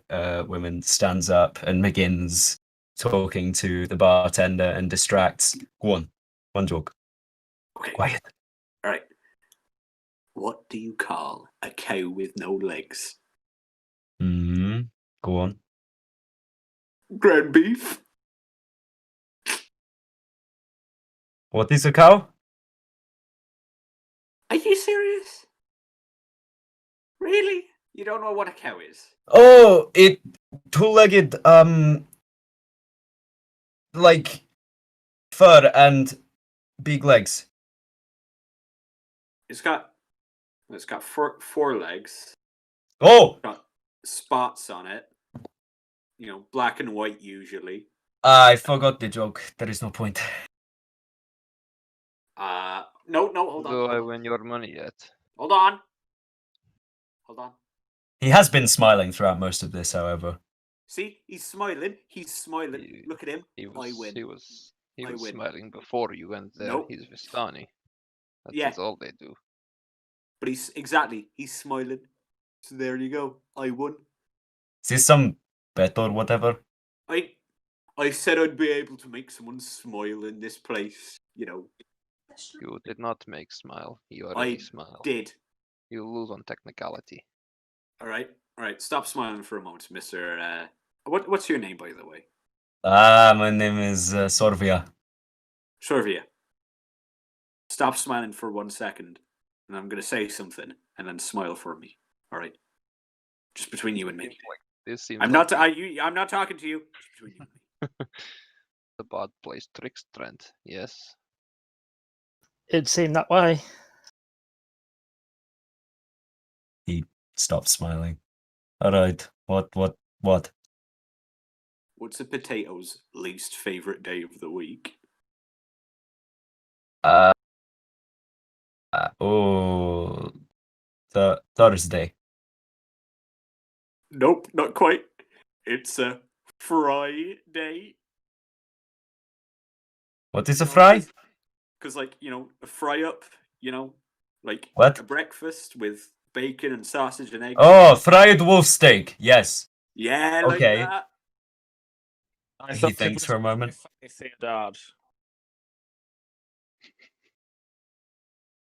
women stands up and begins talking to the bartender and distracts. Go on. One joke. Okay. Quiet. All right. What do you call a cow with no legs? Go on. Ground beef. What is a cow? Are you serious? Really? You don't know what a cow is? Oh, it two-legged, like fur and big legs. It's got four legs. Oh, Got spots on it. Black and white usually. I forgot the joke. There is no point. No, hold on. Do I Hold on. win your money yet? Hold on. Hold on. He has been smiling throughout most of this, however. See, he's smiling. He's smiling. He- Look at him. He I win. was I win. smiling before you went there. Nope. He's Vistani. That Yeah. is all they do. But he's smiling. So there you go. I won. Is this some bet or whatever? I said I'd be able to make someone smile in this place. You know, You did not make smile. You already I smile. did. You lose on technicality. All right. Stop smiling for a moment, Mister. What's your name, by the way? My name is Sorvia. Servia. Stop smiling for 1 second, and I'm gonna say something, and then smile for me. All right. Just between you and me. This seems I'm not. I'm not talking to you. Just between you and me. the bad place tricks Trent. Yes. It seemed that way. He stopped smiling. All right. What? What's a potato's least favorite day of the week? Thursday. Nope, not quite. It's a Friday. What is a fry? Because, like, a fry up, like What? a breakfast with bacon and sausage and eggs. Oh, fried wolf steak. Yes. Yeah, Okay. like that. I He thought it thinks was for a moment. Theodard.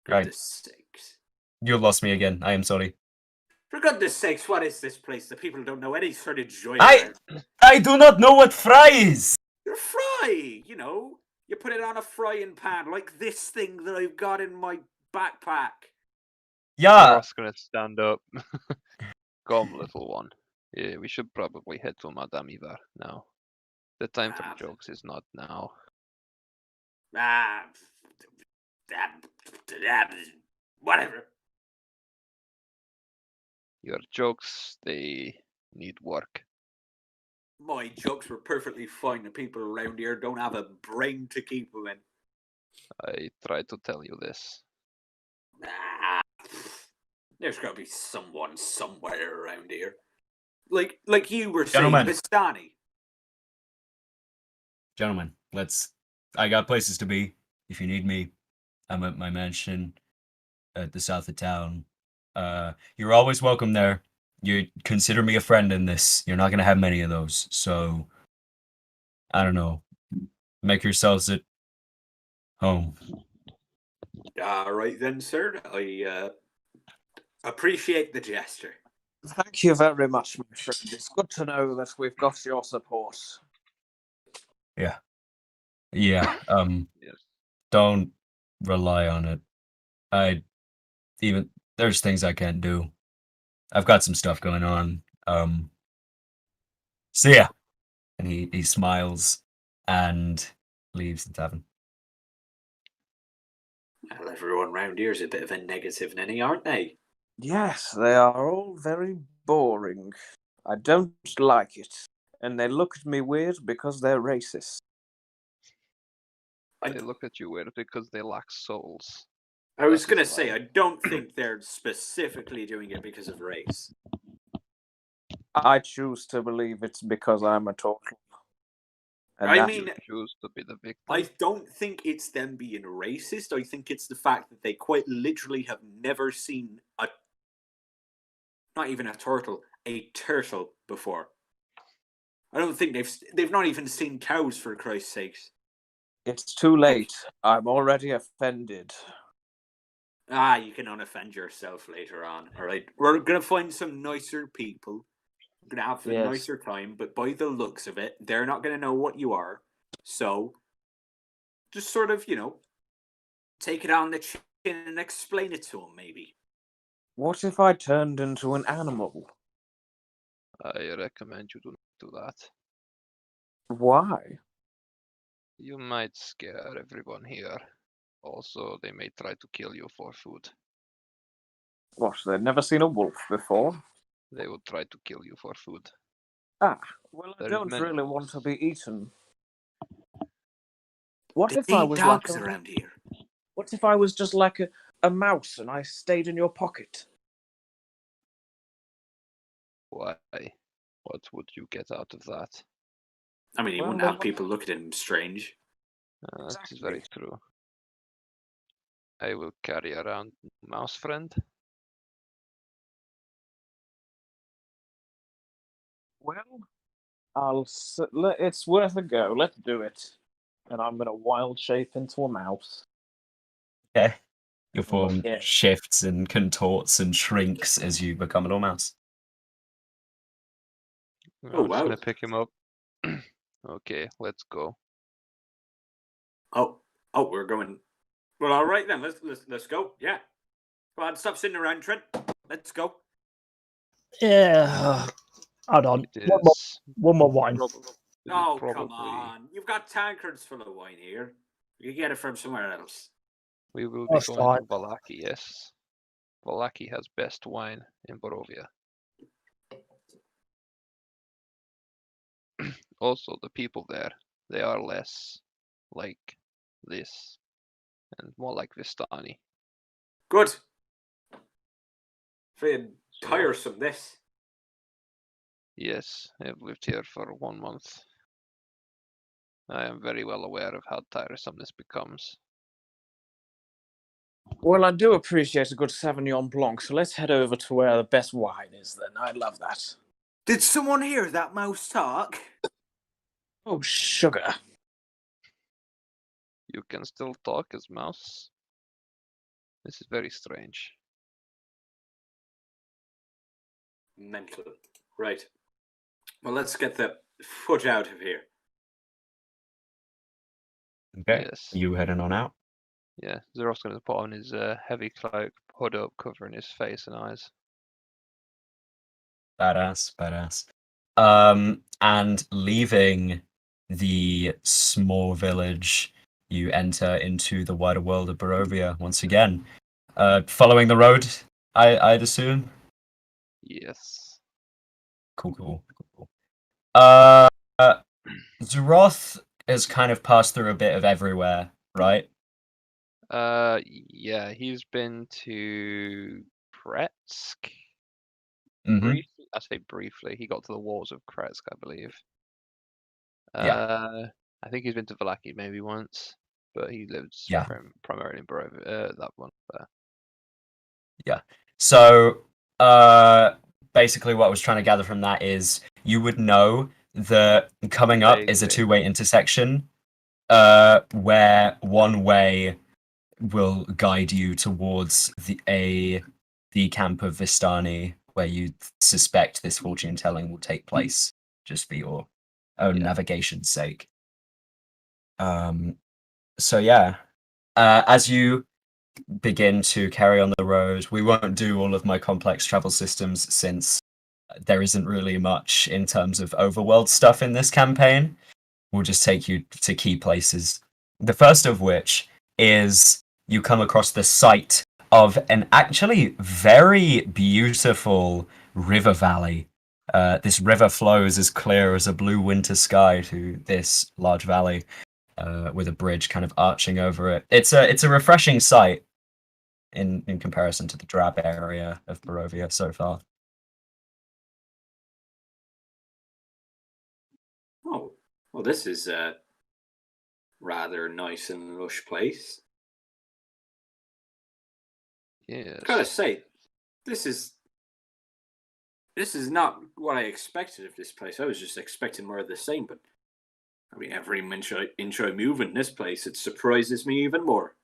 For Right. goodness sakes. You lost me again. I am sorry. For goodness sakes, what is this place? The people don't know any sort of joy I- about. I do not know what fry is. Your fry, you put it on a frying pan like this thing that I've got in my backpack. Yeah. Ross gonna stand up. Come, little one. Yeah, we should probably head to Madame Ivar now. The time for Ah. jokes is not now. Whatever. Your jokes, they need work. My jokes were perfectly fine. The people around here don't have a brain to keep them in. I tried to tell you this. There's got to be someone somewhere around here. Like you were saying, Gentlemen. Vistani. Gentlemen, I got places to be. If you need me, I'm at my mansion at the south of town. You're always welcome there. You consider me a friend in this. You're not gonna have many of those. So, I don't know. Make yourselves at home. All right then, sir. I appreciate the gesture. Thank you very much, my friend. It's good to know that we've got your support. Yeah. Yes. Don't rely on it. There's things I can't do. I've got some stuff going on. See ya. And he smiles and leaves the tavern. Well, everyone round here is a bit of a negative ninny, aren't they? Yes, they are all very boring. I don't like it. And they look at me weird because they're racist. They look at you weird because they lack souls. I was That going to is say, why. I don't think they're specifically doing it because of race. I choose to believe it's because I'm a turtle. And I that- mean, You choose to be the victim. I don't think it's them being racist. I think it's the fact that they quite literally have never seen not even a turtle before. I don't think they've not even seen cows, for Christ's sakes. It's too late. I'm already offended. You can unoffend yourself later on. All right, we're gonna find some nicer people. We're gonna have a Yes. nicer time, but by the looks of it, they're not gonna know what you are. So, just sort of, take it on the chin and explain it to them, maybe. What if I turned into an animal? I recommend you do not do that. Why? You might scare everyone here. Also, they may try to kill you for food. What, they've never seen a wolf before? They would try to kill you for food. Well, I There's don't many really want wolves. to be eaten. What They if I eat was dogs like around here. What if I was just like a mouse and I stayed in your pocket? Why? What would you get out of that? I mean, you Well, wouldn't then have people look at him strange. That is very true. I will carry around mouse friend. Well, it's worth a go. Let's do it. And I'm gonna wild shape into a mouse. Okay. Your form Yeah. shifts and contorts and shrinks as you become an mouse. Oh, I'm just wow. gonna pick him up. Okay, let's go. Oh, we're going. Well, all right then. Let's go. Yeah. Come on, stop sitting around, Trent. Let's go. Yeah. Hold on. It One more, is one more wine. Oh, probably. come on. You've got tankards full of wine here. You get it from somewhere else. We will be That's going fine. to Vallaki, yes. Vallaki has best wine in Barovia. Also, the people there, they are less like this and more like Vistani. Good. Feeling tiresome, this. Yes, I have lived here for 1 month. I am very well aware of how tiresome this becomes. Well, I do appreciate a good Sauvignon Blanc, so let's head over to where the best wine is then. I love that. Did someone hear that mouse talk? Oh, sugar. You can still talk as mouse. This is very strange. Mental. Right. Well, let's get the foot out of here. Okay. Yes. You heading on out? Yeah, Zu'roth's going to put on his heavy cloak, hood up, covering his face and eyes. Badass. And leaving the small village, you enter into the wider world of Barovia once again. Following the road, I'd assume. Yes. Cool. Zu'roth has kind of passed through a bit of everywhere, right? Yeah, he's been to Kretsk. Mm-hmm. Briefly, I say briefly. He got to the walls of Kretsk, I believe. Yeah. I think he's been to Vallaki maybe once, but he lives Yeah. primarily in Barovia. That one there. Yeah. So, basically, what I was trying to gather from that is you would know that coming up is a Vaguely. two-way intersection, where one way will guide you towards the camp of Vistani, where you suspect this fortune telling will take place, just for your own Yeah. navigation's sake. So yeah, as you begin to carry on the road, we won't do all of my complex travel systems since there isn't really much in terms of overworld stuff in this campaign. We'll just take you to key places. The first of which is you come across the site of an actually very beautiful river valley. This river flows as clear as a blue winter sky to this large valley, with a bridge kind of arching over it. It's a refreshing sight in comparison to the drab area of Barovia so far. Oh, well, this is a rather nice and lush place. Yes. Gotta say, this is not what I expected of this place. I was just expecting more of the same, but I mean, every intro move in this place, it surprises me even more.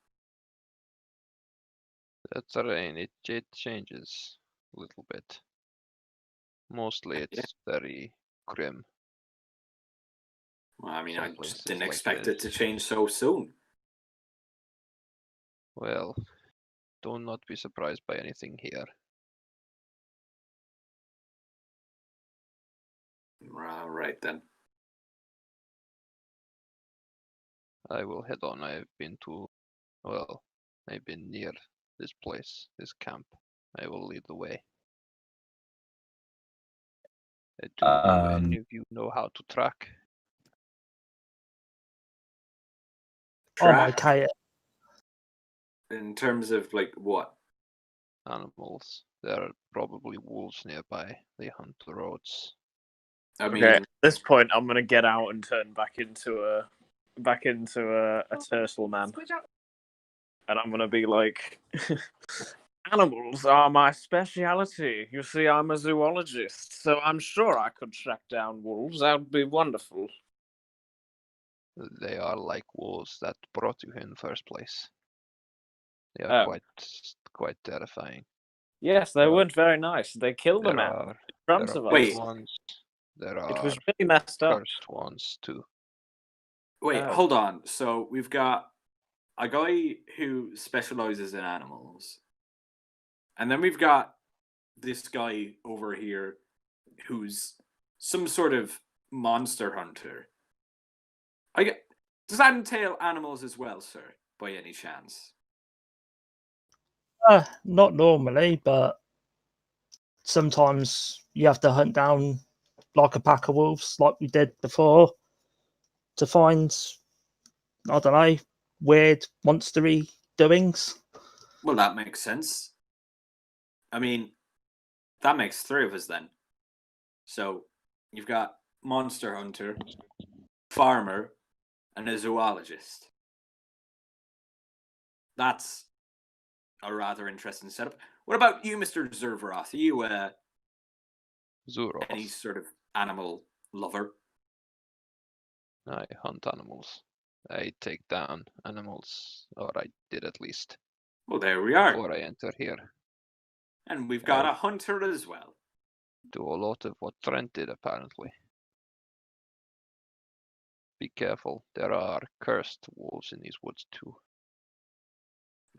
The terrain, it changes a little bit. Mostly it's very grim. Well, I mean, Some I places just didn't like expect this. it to change so soon. Well, do not be surprised by anything here. All right then. I will head on. I have been to, well, I've been near this place, this camp. I will lead the way. Do any of you know how to track? I'm Track? okay. In terms of like what? Animals. There are probably wolves nearby. They hunt the roads. I mean, Okay, at this point, I'm gonna get out and turn back into a turtle man, and I'm gonna be like, animals are my speciality. You see, I'm a zoologist, so I'm sure I could track down wolves. That would be wonderful. They are like wolves that brought you here in the first place. They are quite terrifying. Yes, they weren't very nice. They killed a There man are in front there of are us. Wait. good ones. There It are was really messed up. cursed ones too. wait, Oh. hold on. So we've got a guy who specializes in animals, and then we've got this guy over here who's some sort of monster hunter. Does that entail animals as well, sir, by any chance? Not normally, but sometimes you have to hunt down like a pack of wolves, like we did before, to find, I don't know, weird monstery doings. Well, that makes sense. I mean, that makes 3 of us then. So you've got monster hunter, farmer, and a zoologist. That's a rather interesting setup. What about you, Mr. Zu'roth? Are you Zu'roth. any sort of animal lover? I hunt animals. I take down animals, or I did at least Well, there we are. before I enter here. And we've got a hunter as well. Do a lot of what Trent did apparently. Be careful, there are cursed wolves in these woods too.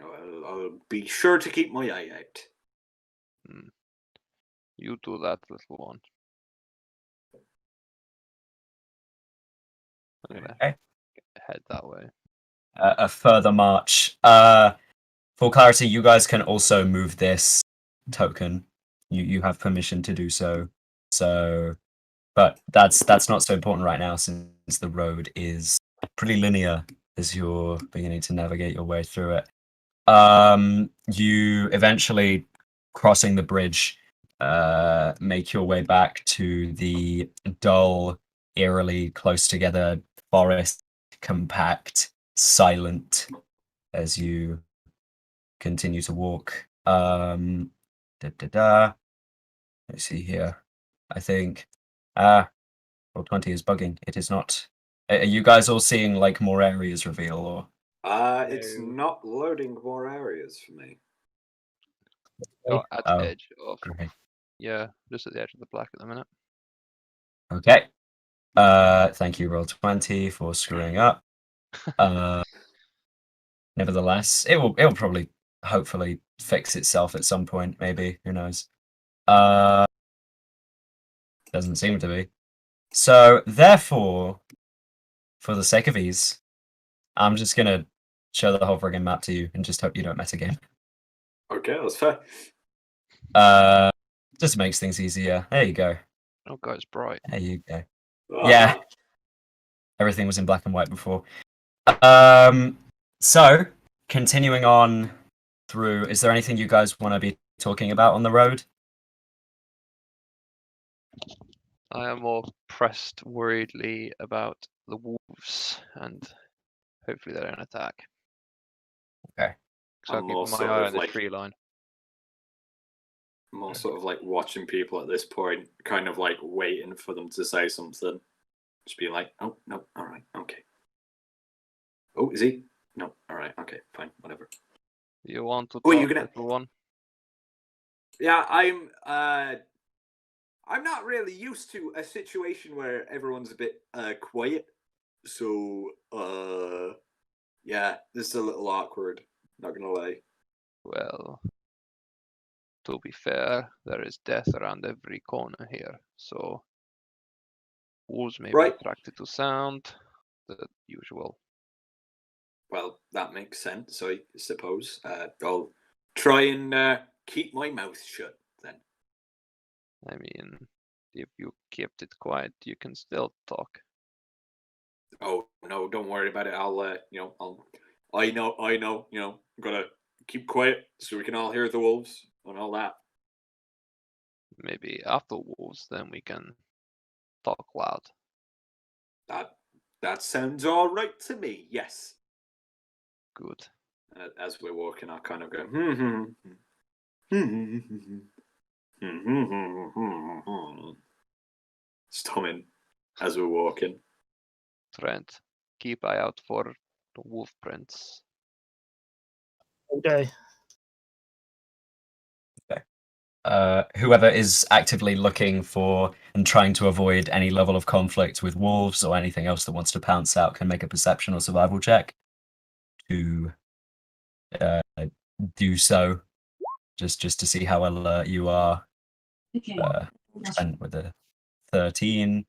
I'll be sure to keep my eye out. You do that, little one. I'm gonna Okay. head that way. A further march. For clarity, you guys can also move this token. You have permission to do so. So, but that's not so important right now since the road is pretty linear as you're beginning to navigate your way through it. You eventually, crossing the bridge, make your way back to the dull, eerily close together forest, compact, silent as you continue to walk. Let's see here. I think roll 20 is bugging. It is not. Are you guys all seeing like more areas reveal or? It's not loading more areas for me. You're at Oh, the edge of great. yeah, just at the edge of the black at the minute. Okay. Thank you, roll 20 for screwing up. Nevertheless, it will probably hopefully fix itself at some point, maybe. Who knows? Doesn't seem to be. So therefore, for the sake of ease, I'm just gonna show the whole friggin' map to you and just hope you don't mess again. Okay, that's fair. Just makes things easier. There you go. Oh god, it's bright. There you go. Oh, Yeah. Everything was in black and white before. So continuing on through, is there anything you guys want to be talking about on the road? I am more pressed worriedly about the wolves and hopefully they don't attack. Okay. So I'll I'm keep more my sort eye of on the like- tree line. I'm all sort of like watching people at this point, kind of like waiting for them to say something. Just be like, oh, no, all right, okay. Oh, is he? No, all right, okay, fine, whatever. You want to Oh, talk, you're gonna- little one? Yeah, I'm not really used to a situation where everyone's a bit quiet. So yeah, this is a little awkward, not gonna lie. Well, to be fair, there is death around every corner here, so wolves may Right. be attracted to sound, the usual. Well, that makes sense, I suppose. I'll try and keep my mouth shut then. I mean, if you kept it quiet, you can still talk. Oh no, don't worry about it. I know, I'm gonna keep quiet so we can all hear the wolves and all that. Maybe after wolves, then we can talk loud. That sounds all right to me. Yes. Good. As we're walking, I kind of go. Stumming as we're walking. Trent, keep eye out for the wolf prints. Okay. Whoever is actively looking for and trying to avoid any level of conflict with wolves or anything else that wants to pounce out can make a perception or survival check to do so, just to see how alert you are. Trent with a 13,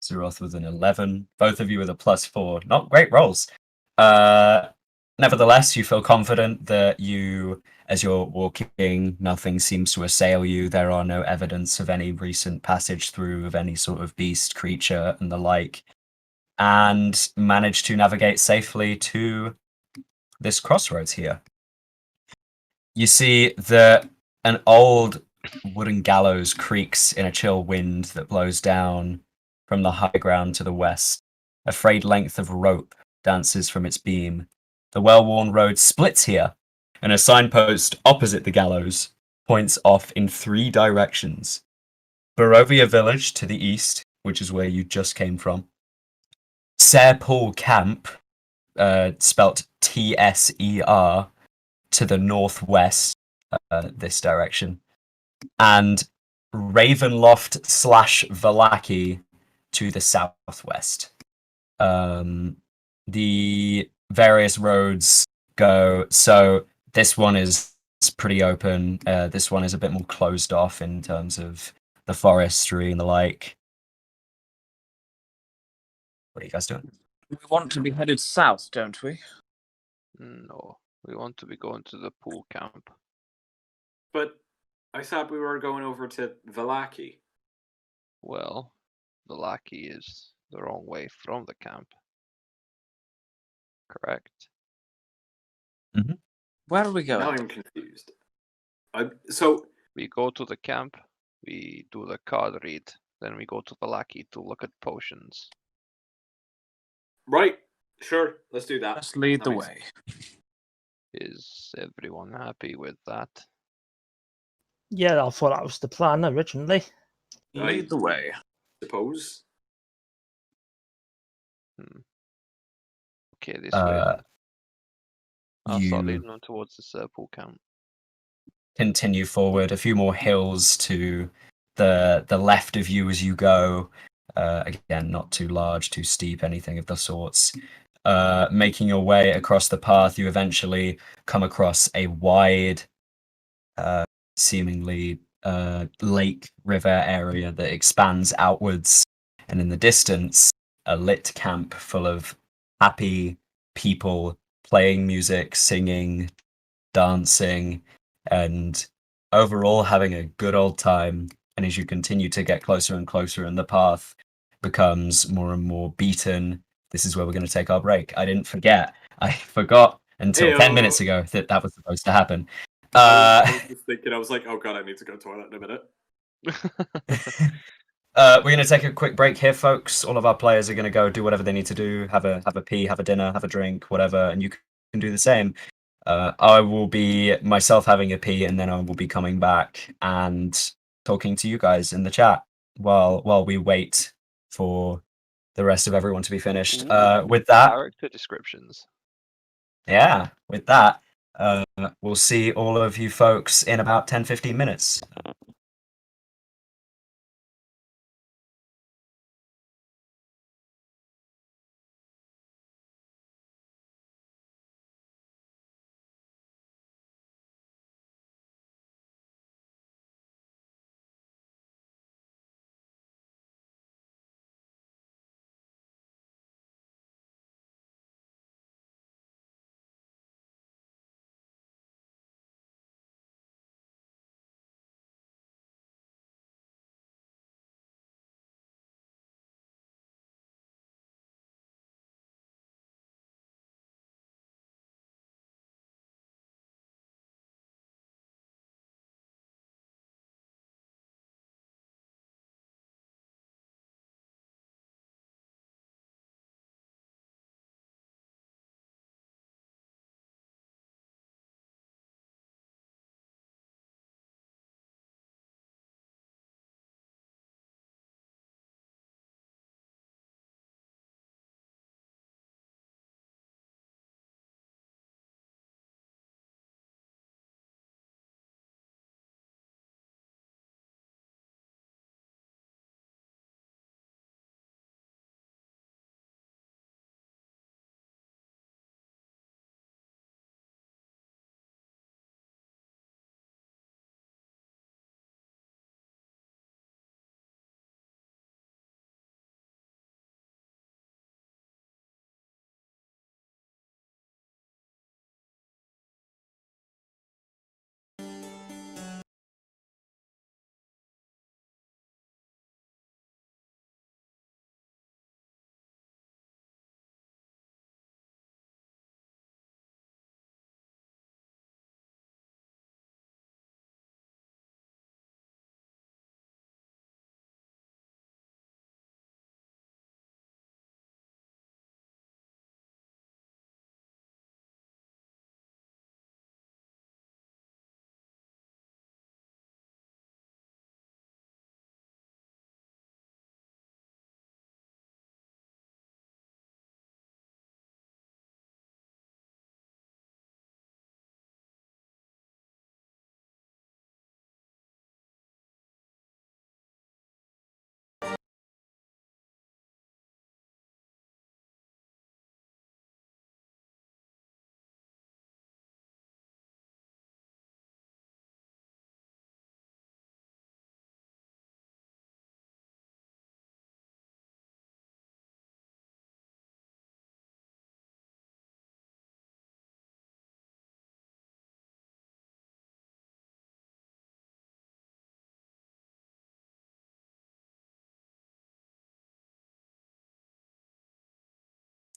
Zu'roth with an 11, both of you with a +4. Not great rolls. Nevertheless, you feel confident that as you're walking, nothing seems to assail you. There are no evidence of any recent passage through of any sort of beast, creature, and the like, and manage to navigate safely to this crossroads here. You see that an old wooden gallows creaks in a chill wind that blows down from the high ground to the west. A frayed length of rope dances from its beam. The well-worn road splits here, and a signpost opposite the gallows points off in 3 directions. Barovia village to the east, which is where you just came from. Serpool camp, spelt Tser, to the northwest, this direction. And Ravenloft / Vallaki to the southwest. The various roads go. So this one is pretty open. This one is a bit more closed off in terms of the forestry and the like. What are you guys doing? We want to be headed south, don't we? No, we want to be going to the pool camp. But I thought we were going over to Vallaki. Well, the Laki is the wrong way from the camp. Correct. Where are we Now going? I'm confused. So We go to the camp, we do the card read, then we go to the Laki to look at potions. right, sure, let's do that. Let's lead That the makes way. Is everyone happy with that? Yeah, I thought that was the plan originally. Lead the way. Suppose. Okay, this way then. I'll start You leading them towards the pool camp. continue forward, a few more hills to the left of you as you go. Again, not too large, too steep, anything of the sorts. Making your way across the path, you eventually come across a wide, seemingly lake river area that expands outwards, and in the distance, a lit camp full of happy people playing music, singing, dancing, and overall having a good old time. And as you continue to get closer and closer, and the path becomes more and more beaten, this is where we're going to take our break. I didn't forget. I forgot until 10 minutes ago that was supposed to happen. I was just thinking, I was like, oh god, I need to go to the toilet in a minute. We're going to take a quick break here, folks. All of our players are going to go do whatever they need to do, have a pee, have a dinner, have a drink, whatever, and you can do the same. I will be myself having a pee, and then I will be coming back and talking to you guys in the chat while we wait for the rest of everyone to be finished. With that, Character descriptions. yeah, with that, we'll see all of you folks in about 10-15 minutes.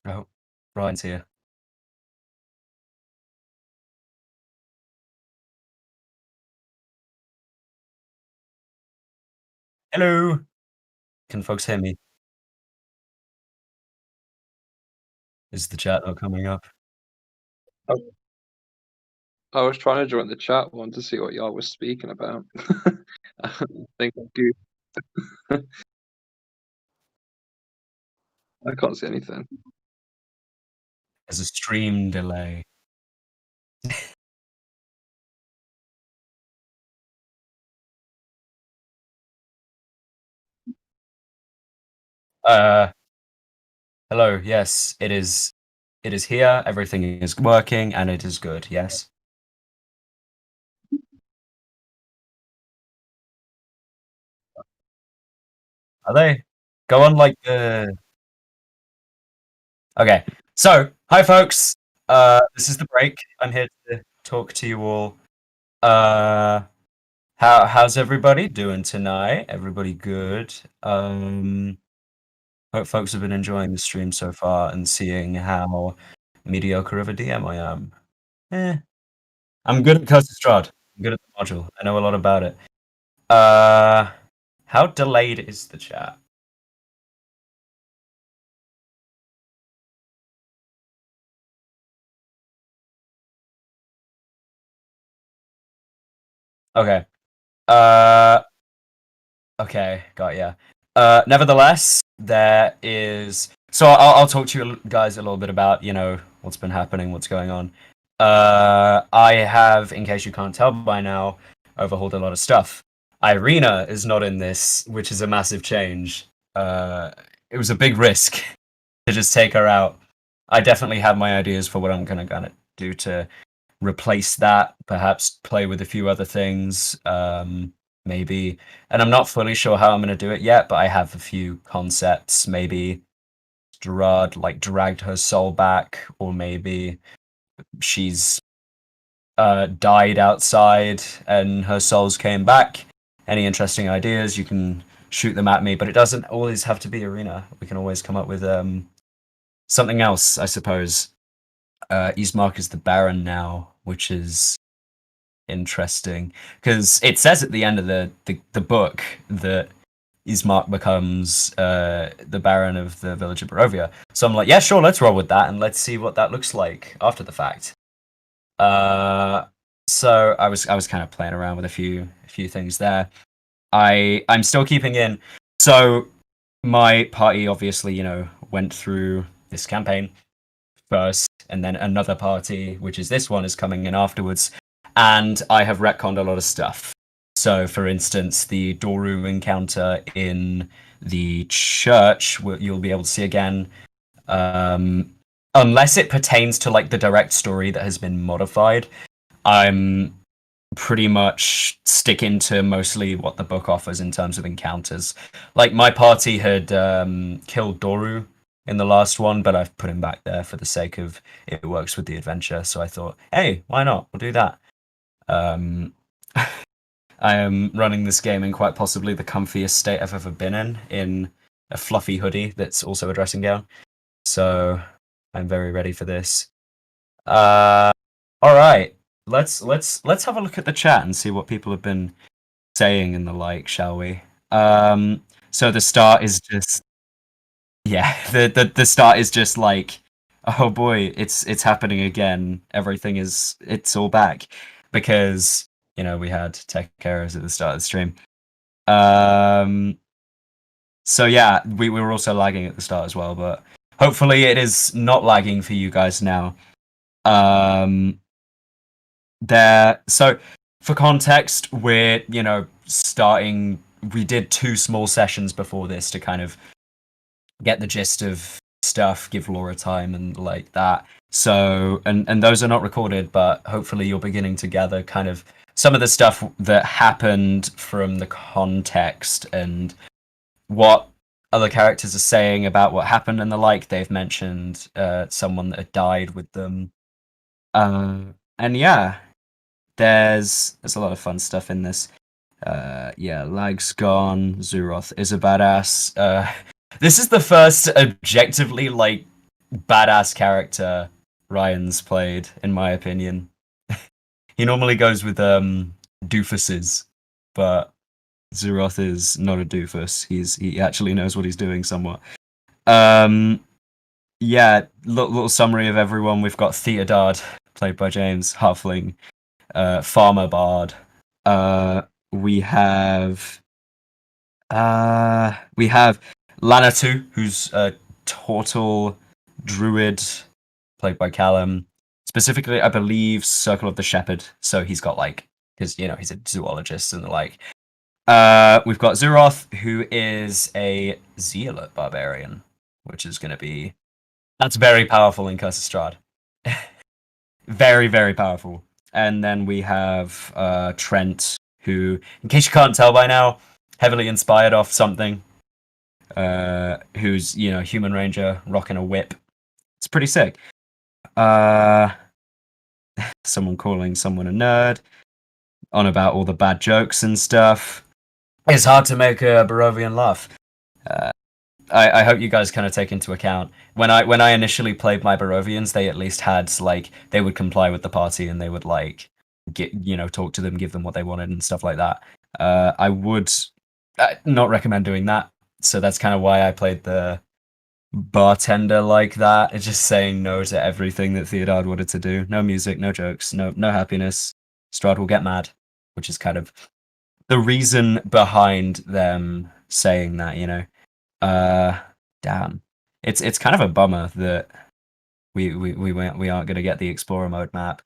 Oh, Ryan's here. Hello. Can folks hear me? Is the chat not coming up? I was trying to join the chat one to see what y'all was speaking about. I think I do. I can't see anything. There's a stream delay. Hello. Yes, it is. It is here. Everything is working, and it is good. Yes. Are they? Go on like the. Okay. So, hi folks. This is the break. I'm here to talk to you all. How's everybody doing tonight? Everybody good? Hope folks have been enjoying the stream so far and seeing how mediocre of a DM I am. I'm good at Strahd. I'm good at the module. I know a lot about it. How delayed is the chat? Okay. Okay, got ya. Nevertheless, there is. So I'll talk to you guys a little bit about what's been happening, what's going on. I have, in case you can't tell by now, overhauled a lot of stuff. Irina is not in this, which is a massive change. It was a big risk to just take her out. I definitely have my ideas for what I'm gonna do to replace that. Perhaps play with a few other things. Maybe, and I'm not fully sure how I'm gonna do it yet, but I have a few concepts. Maybe Strahd dragged her soul back, or maybe she's died outside and her souls came back. Any interesting ideas, you can shoot them at me, but it doesn't always have to be Arena. We can always come up with something else, I suppose. Ismark is the Baron now, which is interesting because it says at the end of the book that Ismark becomes the Baron of the village of Barovia. So I'm like, yeah, sure, let's roll with that and let's see what that looks like after the fact. So I was kind of playing around with a few things there. I'm still keeping in. So my party obviously, went through this campaign first, and then another party, which is this one, is coming in afterwards. And I have retconned a lot of stuff. So, for instance, the Doru encounter in the church, you'll be able to see again. Unless it pertains to the direct story that has been modified, I'm pretty much sticking to mostly what the book offers in terms of encounters. My party had killed Doru in the last one, but I've put him back there for the sake of it works with the adventure. So I thought, hey, why not? We'll do that. I am running this game in quite possibly the comfiest state I've ever been in a fluffy hoodie that's also a dressing gown. So I'm very ready for this. All right, let's have a look at the chat and see what people have been saying and the like, shall we? So the start is just the start is just oh boy, it's happening again. It's all back because we had tech errors at the start of the stream. So yeah, we were also lagging at the start as well, but hopefully it is not lagging for you guys now. So for context, we're starting. We did 2 small sessions before this to kind of get the gist of stuff, give Laura time and like that. So and those are not recorded, but hopefully you're beginning to gather kind of some of the stuff that happened from the context and what other characters are saying about what happened and the like. They've mentioned someone that had died with them. And yeah, there's a lot of fun stuff in this. Lag's gone. Zu'roth is a badass. This is the first objectively badass character Ryan's played, in my opinion. He normally goes with doofuses, but Zu'roth is not a doofus. He actually knows what he's doing somewhat. Yeah, little summary of everyone. We've got Theodard, played by James, halfling, farmer bard. We have Lanatu, who's a turtle druid, played by Callum. Specifically, I believe Circle of the Shepherd. So he's got like, because he's a zoologist and the like. We've got Zu'roth, who is a zealot barbarian, which is going to be... That's very powerful in Curse of Strahd. Very, very powerful. And then we have Trent, who, in case you can't tell by now, heavily inspired off something. Who's, human ranger, rocking a whip. It's pretty sick. Someone calling someone a nerd. On about all the bad jokes and stuff. It's hard to make a Barovian laugh. I hope you guys kind of take into account when I initially played my Barovians, they at least had they would comply with the party and they would talk to them, give them what they wanted and stuff like that. I would not recommend doing that. So that's kind of why I played the bartender like that. It's just saying no to everything that Theodard wanted to do. No music, no jokes, no happiness. Strahd will get mad, which is kind of the reason behind them saying that, damn. It's kind of a bummer that we aren't gonna get the Explorer mode map.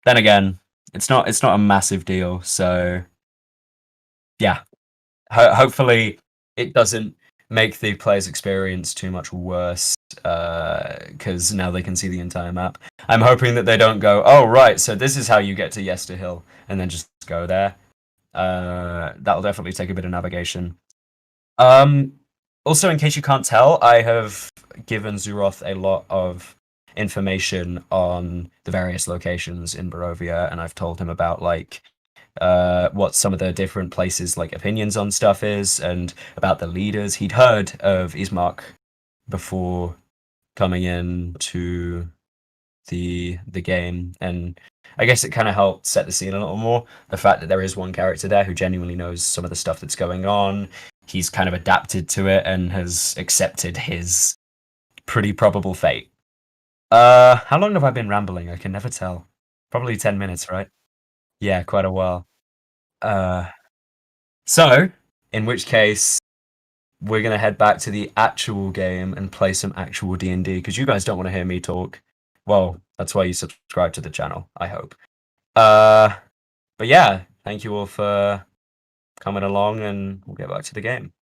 Then again, it's not a massive deal, so yeah. Hopefully it doesn't make the player's experience too much worse, because now they can see the entire map. I'm hoping that they don't go, oh right, so this is how you get to Yester Hill, and then just go there. That'll definitely take a bit of navigation. Also, in case you can't tell, I have given Zu'roth a lot of information on the various locations in Barovia, and I've told him about what some of the different places opinions on stuff is, and about the leaders. He'd heard of Ismark before coming in to the game, and I guess it kind of helped set the scene a little more. The fact that there is one character there who genuinely knows some of the stuff that's going on. He's kind of adapted to it and has accepted his pretty probable fate. How long have I been rambling? I can never tell. Probably 10 minutes, right? Yeah, quite a while. So, in which case, we're going to head back to the actual game and play some actual D&D, because you guys don't want to hear me talk. Well, that's why you subscribe to the channel, I hope. But yeah, thank you all for coming along, and we'll get back to the game.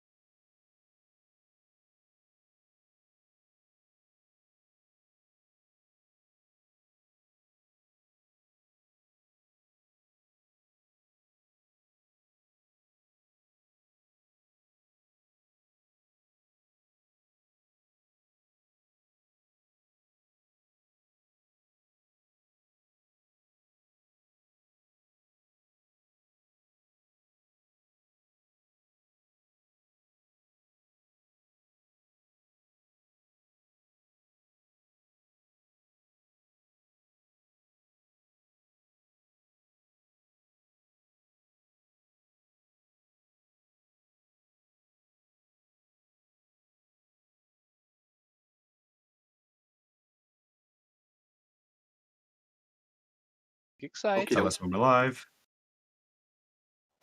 Excited. Tell us when we're live.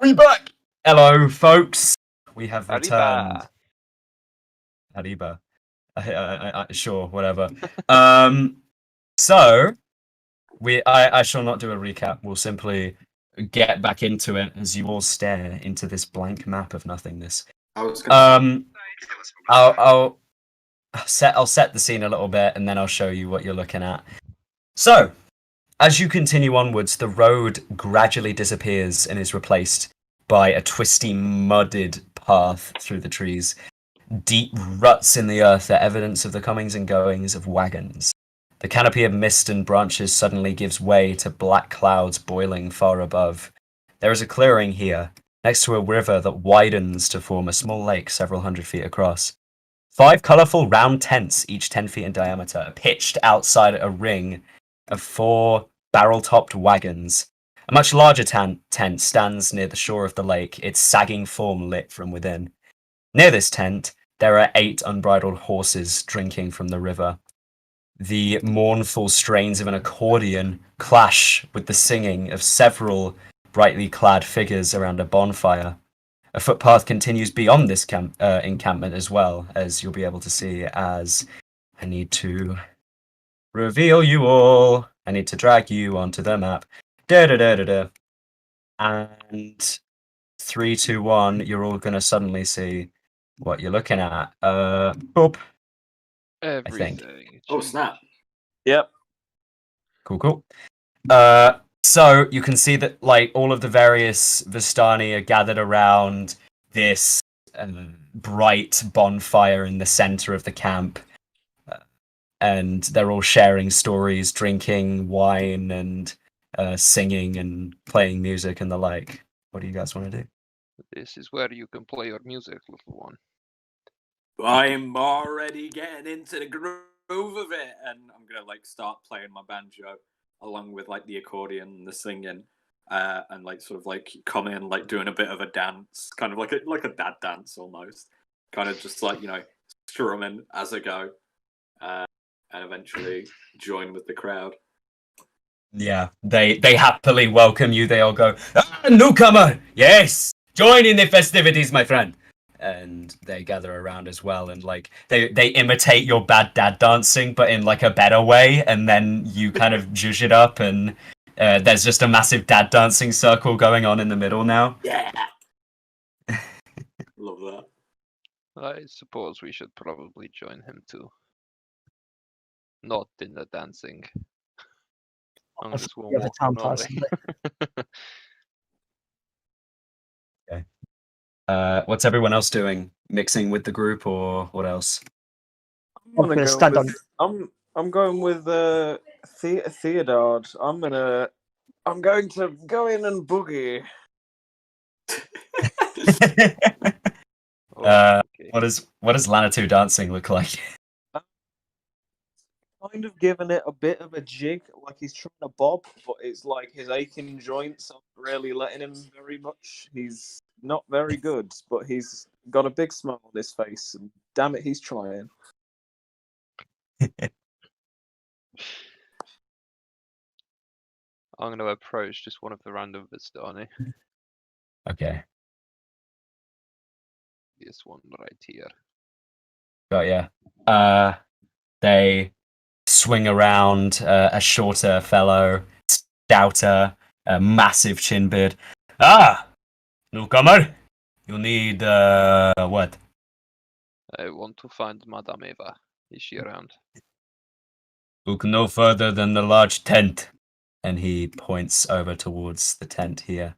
We back! Hello, folks. We have returned. Arriba. Arriba. Sure, whatever. So I shall not do a recap. We'll simply get back into it as you all stare into this blank map of nothingness. I'll set the scene a little bit, and then I'll show you what you're looking at. So, as you continue onwards, the road gradually disappears and is replaced by a twisty, mudded path through the trees. Deep ruts in the earth are evidence of the comings and goings of wagons. The canopy of mist and branches suddenly gives way to black clouds boiling far above. There is a clearing here, next to a river that widens to form a small lake several hundred feet across. 5 colourful round tents, each 10 feet in diameter, are pitched outside a ring of 4 barrel-topped wagons. A much larger tent stands near the shore of the lake, its sagging form lit from within. Near this tent, there are 8 unbridled horses drinking from the river. The mournful strains of an accordion clash with the singing of several brightly clad figures around a bonfire. A footpath continues beyond this encampment as well, as you'll be able to see as I need to reveal you all. I need to drag you onto the map. Da-da-da-da-da. And 3, 2, 1, you're all going to suddenly see what you're looking at. Boop. Everything. Oh, snap. Yep. Cool. So you can see that like all of the various Vistani are gathered around this bright bonfire in the center of the camp, and they're all sharing stories, drinking wine, and singing and playing music and the like. What do you guys want to do? This is where you can play your music, little one. I'm already getting into the groove of it, and I'm gonna like start playing my banjo along with like the accordion and the singing, and like sort of like come in like doing a bit of a dance, kind of like a dad dance almost, kind of just like strumming as I go, and eventually join with the crowd. Yeah, they happily welcome you. They all go, newcomer, yes, join in the festivities, my friend. And they gather around as well, and like they imitate your bad dad dancing, but in like a better way. And then you kind of zhuzh it up, and there's just a massive dad dancing circle going on in the middle now. Yeah, love that. I suppose we should probably join him too. Not in the dancing. I'm I've just got gonna the other walk town on person. What's everyone else doing? Mixing with the group, or what else? I'm gonna stand with, I'm going with Theodard. I'm going to go in and boogie. Okay. What does Lanatu dancing look like? Kind of giving it a bit of a jig, like he's trying to bob, but it's like his aching joints aren't really letting him very much. He's not very good, but he's got a big smile on his face, and damn it, he's trying. I'm gonna approach just one of the random Vistani. Okay, This one right here. got ya. They swing around a shorter fellow, stouter, a massive chin beard. Ah, newcomer, you need what? I want to find Madame Eva. Is she around? Look no further than the large tent, and he points over towards the tent here.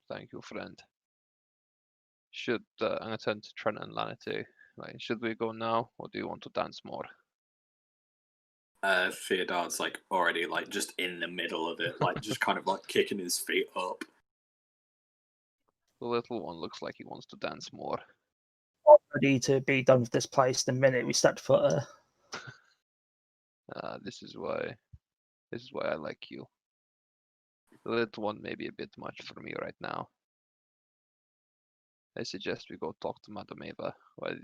Thank you, friend. I'm gonna turn to Trent and Lanatu. Like, should we go now, or do you want to dance more? Theodard's like already like just in the middle of it, like just kind of like kicking his feet up. The little one looks like he wants to dance more. Ready to be done with this place the minute we step foot. This is why I like you. The little one may be a bit much for me right now. I suggest we go talk to Madame Eva while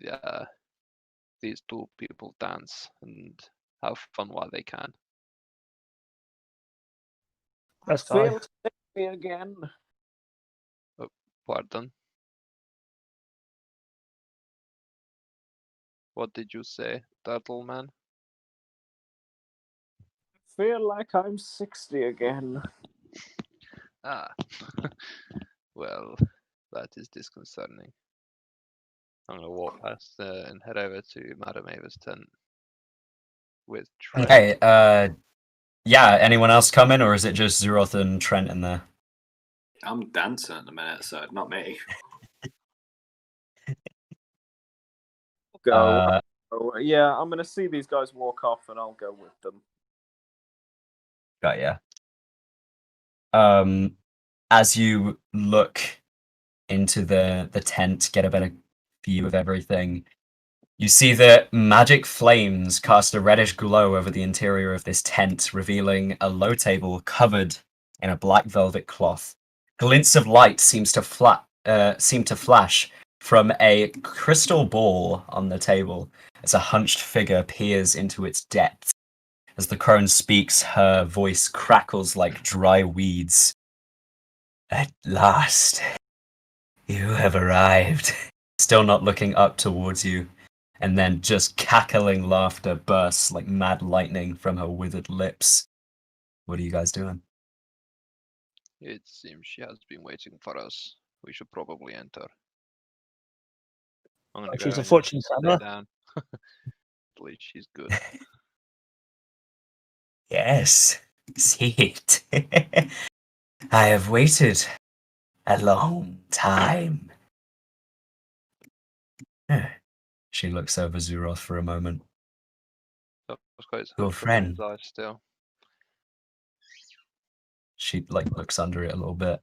these two people dance and have fun while they can. Let's go. Me again. Pardon? What did you say, Turtle Man? Feel like I'm 60 again. Ah, well, that is disconcerting. I'm gonna walk past and head over to Madame Eva's tent with Trent. Hey, yeah, anyone else coming, or is it just Zu'roth and Trent in there? I'm dancing at the minute, so not me. Go. Yeah, I'm gonna see these guys walk off, and I'll go with them. Got ya. As you look into the tent, get a better view of everything. You see that magic flames cast a reddish glow over the interior of this tent, revealing a low table covered in a black velvet cloth. Glints of light seem to flash from a crystal ball on the table as a hunched figure peers into its depths. As the crone speaks, her voice crackles like dry weeds. At last, you have arrived. Still not looking up towards you, and then just cackling laughter bursts like mad lightning from her withered lips. What are you guys doing? It seems she has been waiting for us. We should probably enter. I'm gonna She's go a and fortune stay teller. down. At least she's good. Yes, see it. I have waited a long time. She looks over Zu'roth for a moment. So it's quite Your hooked up in his friend. eyes still. She looks under it a little bit.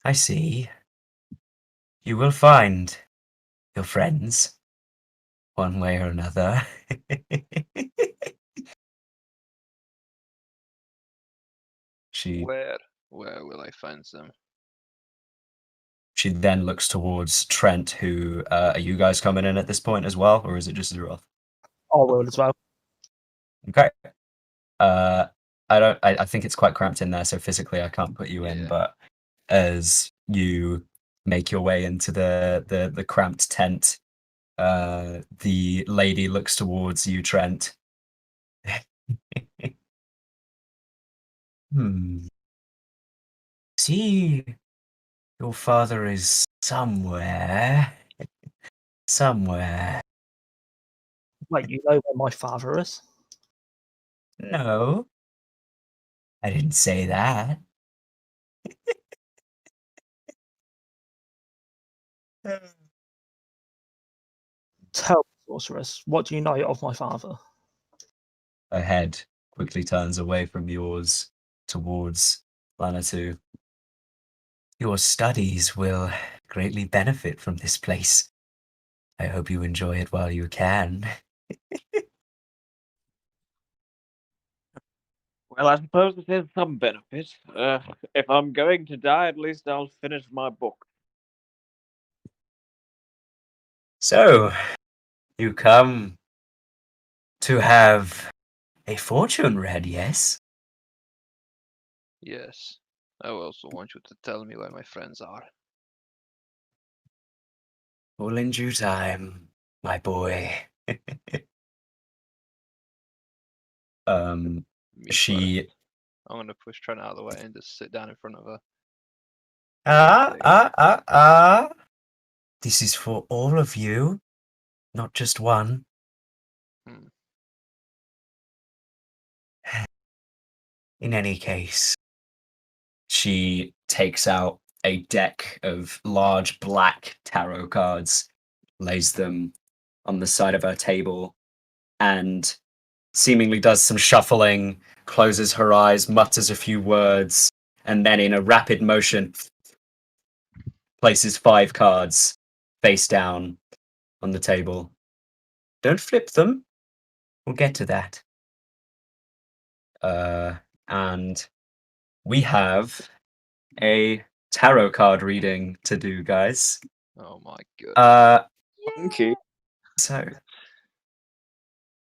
I see. You will find your friends, one way or another. She Where will I find them? then looks towards Trent, who are you guys coming in at this point as well, or is it just Zu'roth? I will as well. Okay. I think it's quite cramped in there, so physically I can't put you in, Yeah. but as you make your way into the cramped tent, the lady looks towards you, Trent. See, your father is somewhere. Somewhere. Wait, you know where my father is? No, I didn't say that. Tell me, sorceress, what do you know of my father? Her head quickly turns away from yours towards Lanatu. Your studies will greatly benefit from this place. I hope you enjoy it while you can. Well, I suppose it is some benefit. If I'm going to die, at least I'll finish my book. So, you come to have a fortune read, yes? Yes. I also want you to tell me where my friends are. All in due time, my boy. Me She first. I'm gonna push Trent out of the way and just sit down in front of her. This is for all of you, not just one. Hmm. In any case, she takes out a deck of large black tarot cards, lays them on the side of her table, and seemingly does some shuffling, closes her eyes, mutters a few words, and then in a rapid motion places 5 cards face down on the table. Don't flip them. We'll get to that. And we have a tarot card reading to do, guys. Oh my goodness. Okay. So,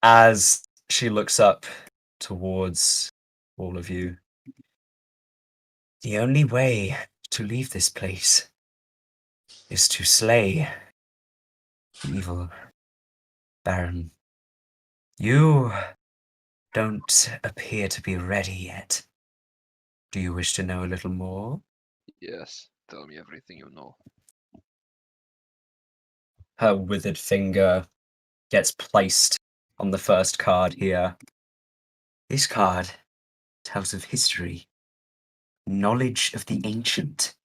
as she looks up towards all of you, the only way to leave this place is to slay the evil Baron. You don't appear to be ready yet. Do you wish to know a little more? Yes. Tell me everything you know. Her withered finger gets placed on the first card here. This card tells of history. Knowledge of the ancient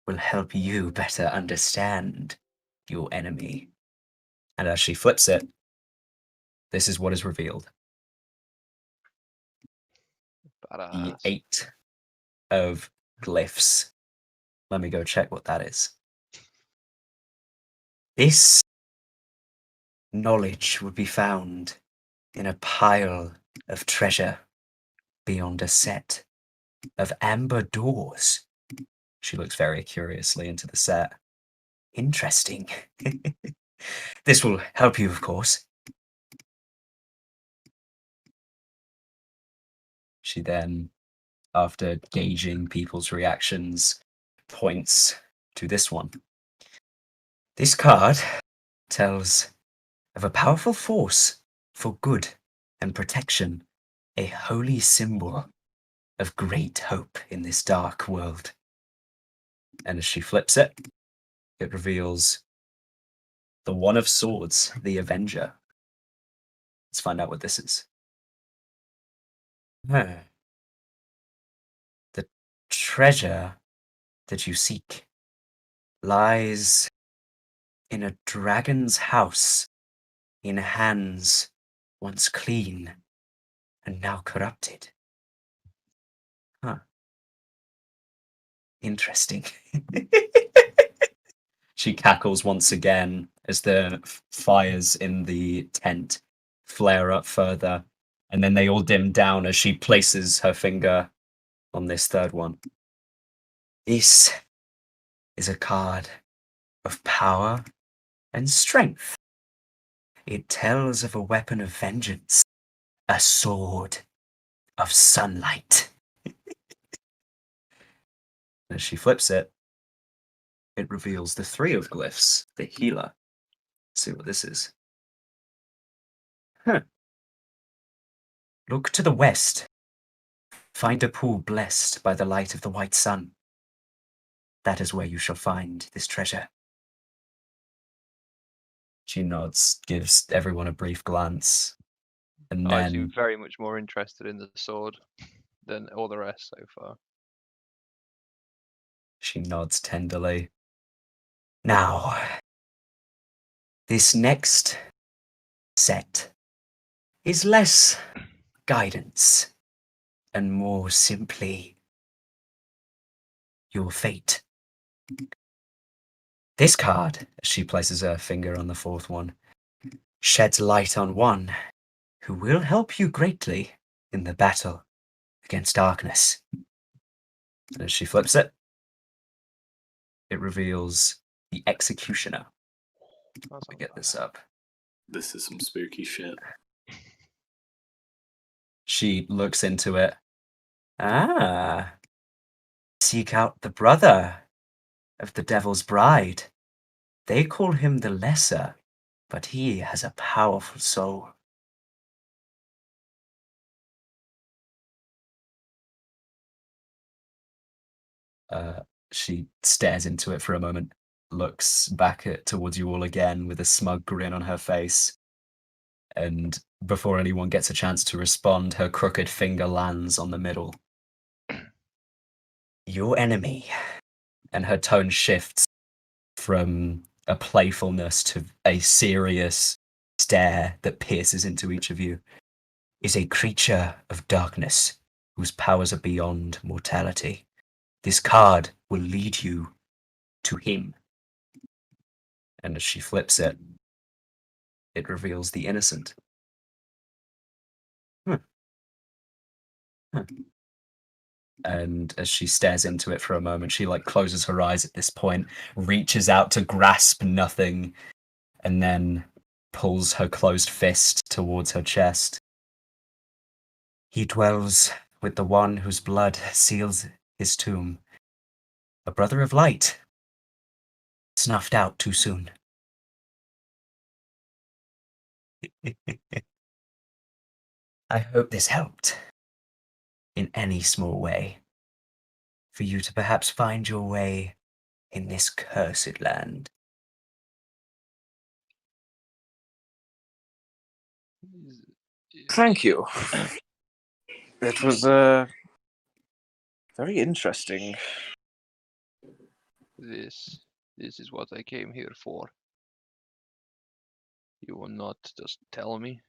will help you better understand your enemy. And as she flips it, this is what is revealed. The Badass. 8 of glyphs. Let me go check what that is. This knowledge would be found in a pile of treasure beyond a set of amber doors. She looks very curiously into the set. Interesting. This will help you, of course. She then, after gauging people's reactions, points to this one. This card tells of a powerful force for good and protection, a holy symbol of great hope in this dark world. And as she flips it, it reveals the One of Swords, the Avenger. Let's find out what this is. The treasure that you seek lies in a dragon's house, in hands once clean and now corrupted. Interesting. She cackles once again as the fires in the tent flare up further, and then they all dim down as she places her finger on this third one. This is a card of power and strength. It tells of a weapon of vengeance, a sword of sunlight. As she flips it, it reveals the three of glyphs, the healer. Let's see what this is. Look to the west. Find a pool blessed by the light of the white sun. That is where you shall find this treasure. She nods, gives everyone a brief glance, and I seem then very much more interested in the sword than all the rest so far. she nods tenderly. Now, this next set is less guidance and more simply your fate. This card, as she places her finger on the fourth one, sheds light on one who will help you greatly in the battle against darkness. And as she flips it, it reveals the Executioner. Let me get this up. This is some spooky shit. She looks into it. Seek out the brother of the Devil's Bride. They call him the Lesser, but he has a powerful soul. She stares into it for a moment, looks back towards you all again with a smug grin on her face, and before anyone gets a chance to respond, her crooked finger lands on the middle. Your enemy, and her tone shifts from a playfulness to a serious stare that pierces into each of you, is a creature of darkness whose powers are beyond mortality. This card will lead you to him. And as she flips it, it reveals the Innocent. And as she stares into it for a moment, she closes her eyes at this point, reaches out to grasp nothing, and then pulls her closed fist towards her chest. He dwells with the one whose blood seals his tomb. A brother of light, snuffed out too soon. I hope this helped, in any small way, for you to perhaps find your way in this cursed land. Thank you. It was very interesting. This is what I came here for. You will not just tell me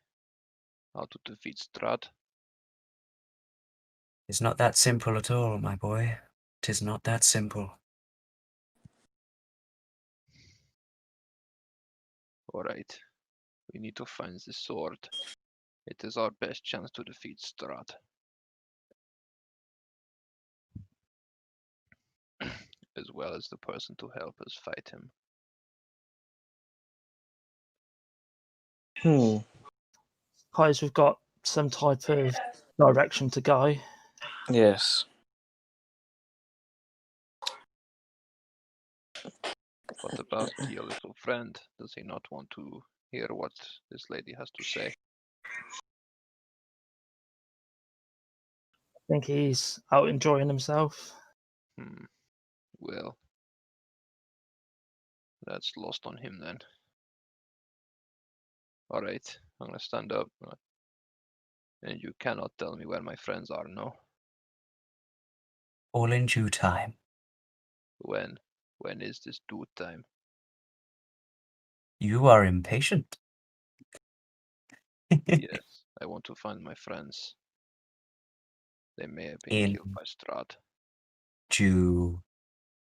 how to defeat Strahd. It's not that simple at all, my boy. 'Tis not that simple. Alright. We need to find the sword. It is our best chance to defeat Strahd. As well as the person to help us fight him. Guys, we've got some type of direction to go. Yes. What about your little friend? Does he not want to hear what this lady has to say? I think he's out enjoying himself. Well, that's lost on him then. Alright, I'm gonna stand up. And you cannot tell me where my friends are, no? All in due time. When? When is this due time? You are impatient. Yes, I want to find my friends. They may have been In killed by Strahd. due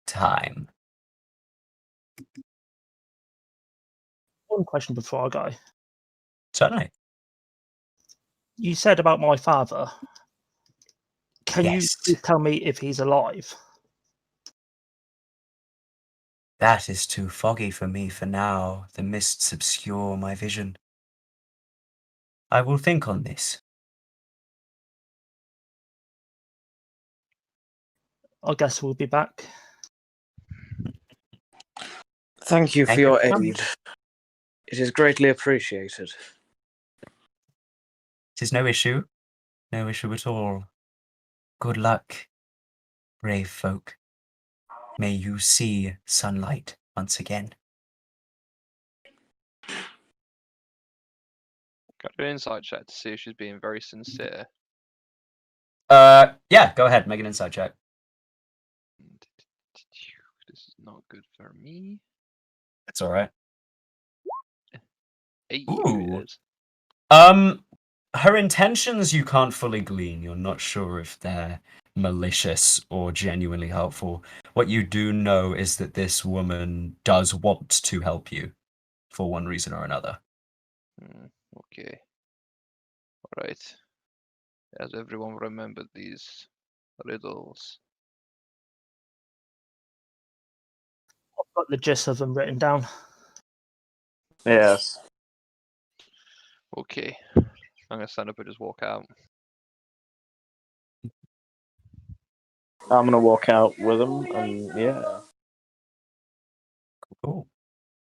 time. One question before I go. Certainly. You said about my father. Can you Yes. please tell me if he's alive? That is too foggy for me for now. The mists obscure my vision. I will think on this. I guess we'll be back. Thank you for Thank you your for coming. aid. It is greatly appreciated. It is no issue. No issue at all. Good luck, brave folk. May you see sunlight once again. Got an insight check to see if she's being very sincere. Yeah, go ahead, make an insight check. This is not good for me. It's alright. 8 Ooh. it is. Her intentions you can't fully glean. You're not sure if they're malicious or genuinely helpful. What you do know is that this woman does want to help you for one reason or another. Okay. Alright. Has everyone remembered these riddles? I've got the gist of them written down. Yes. Okay. I'm gonna stand up and just walk out. I'm gonna walk out with him, and yeah. Cool.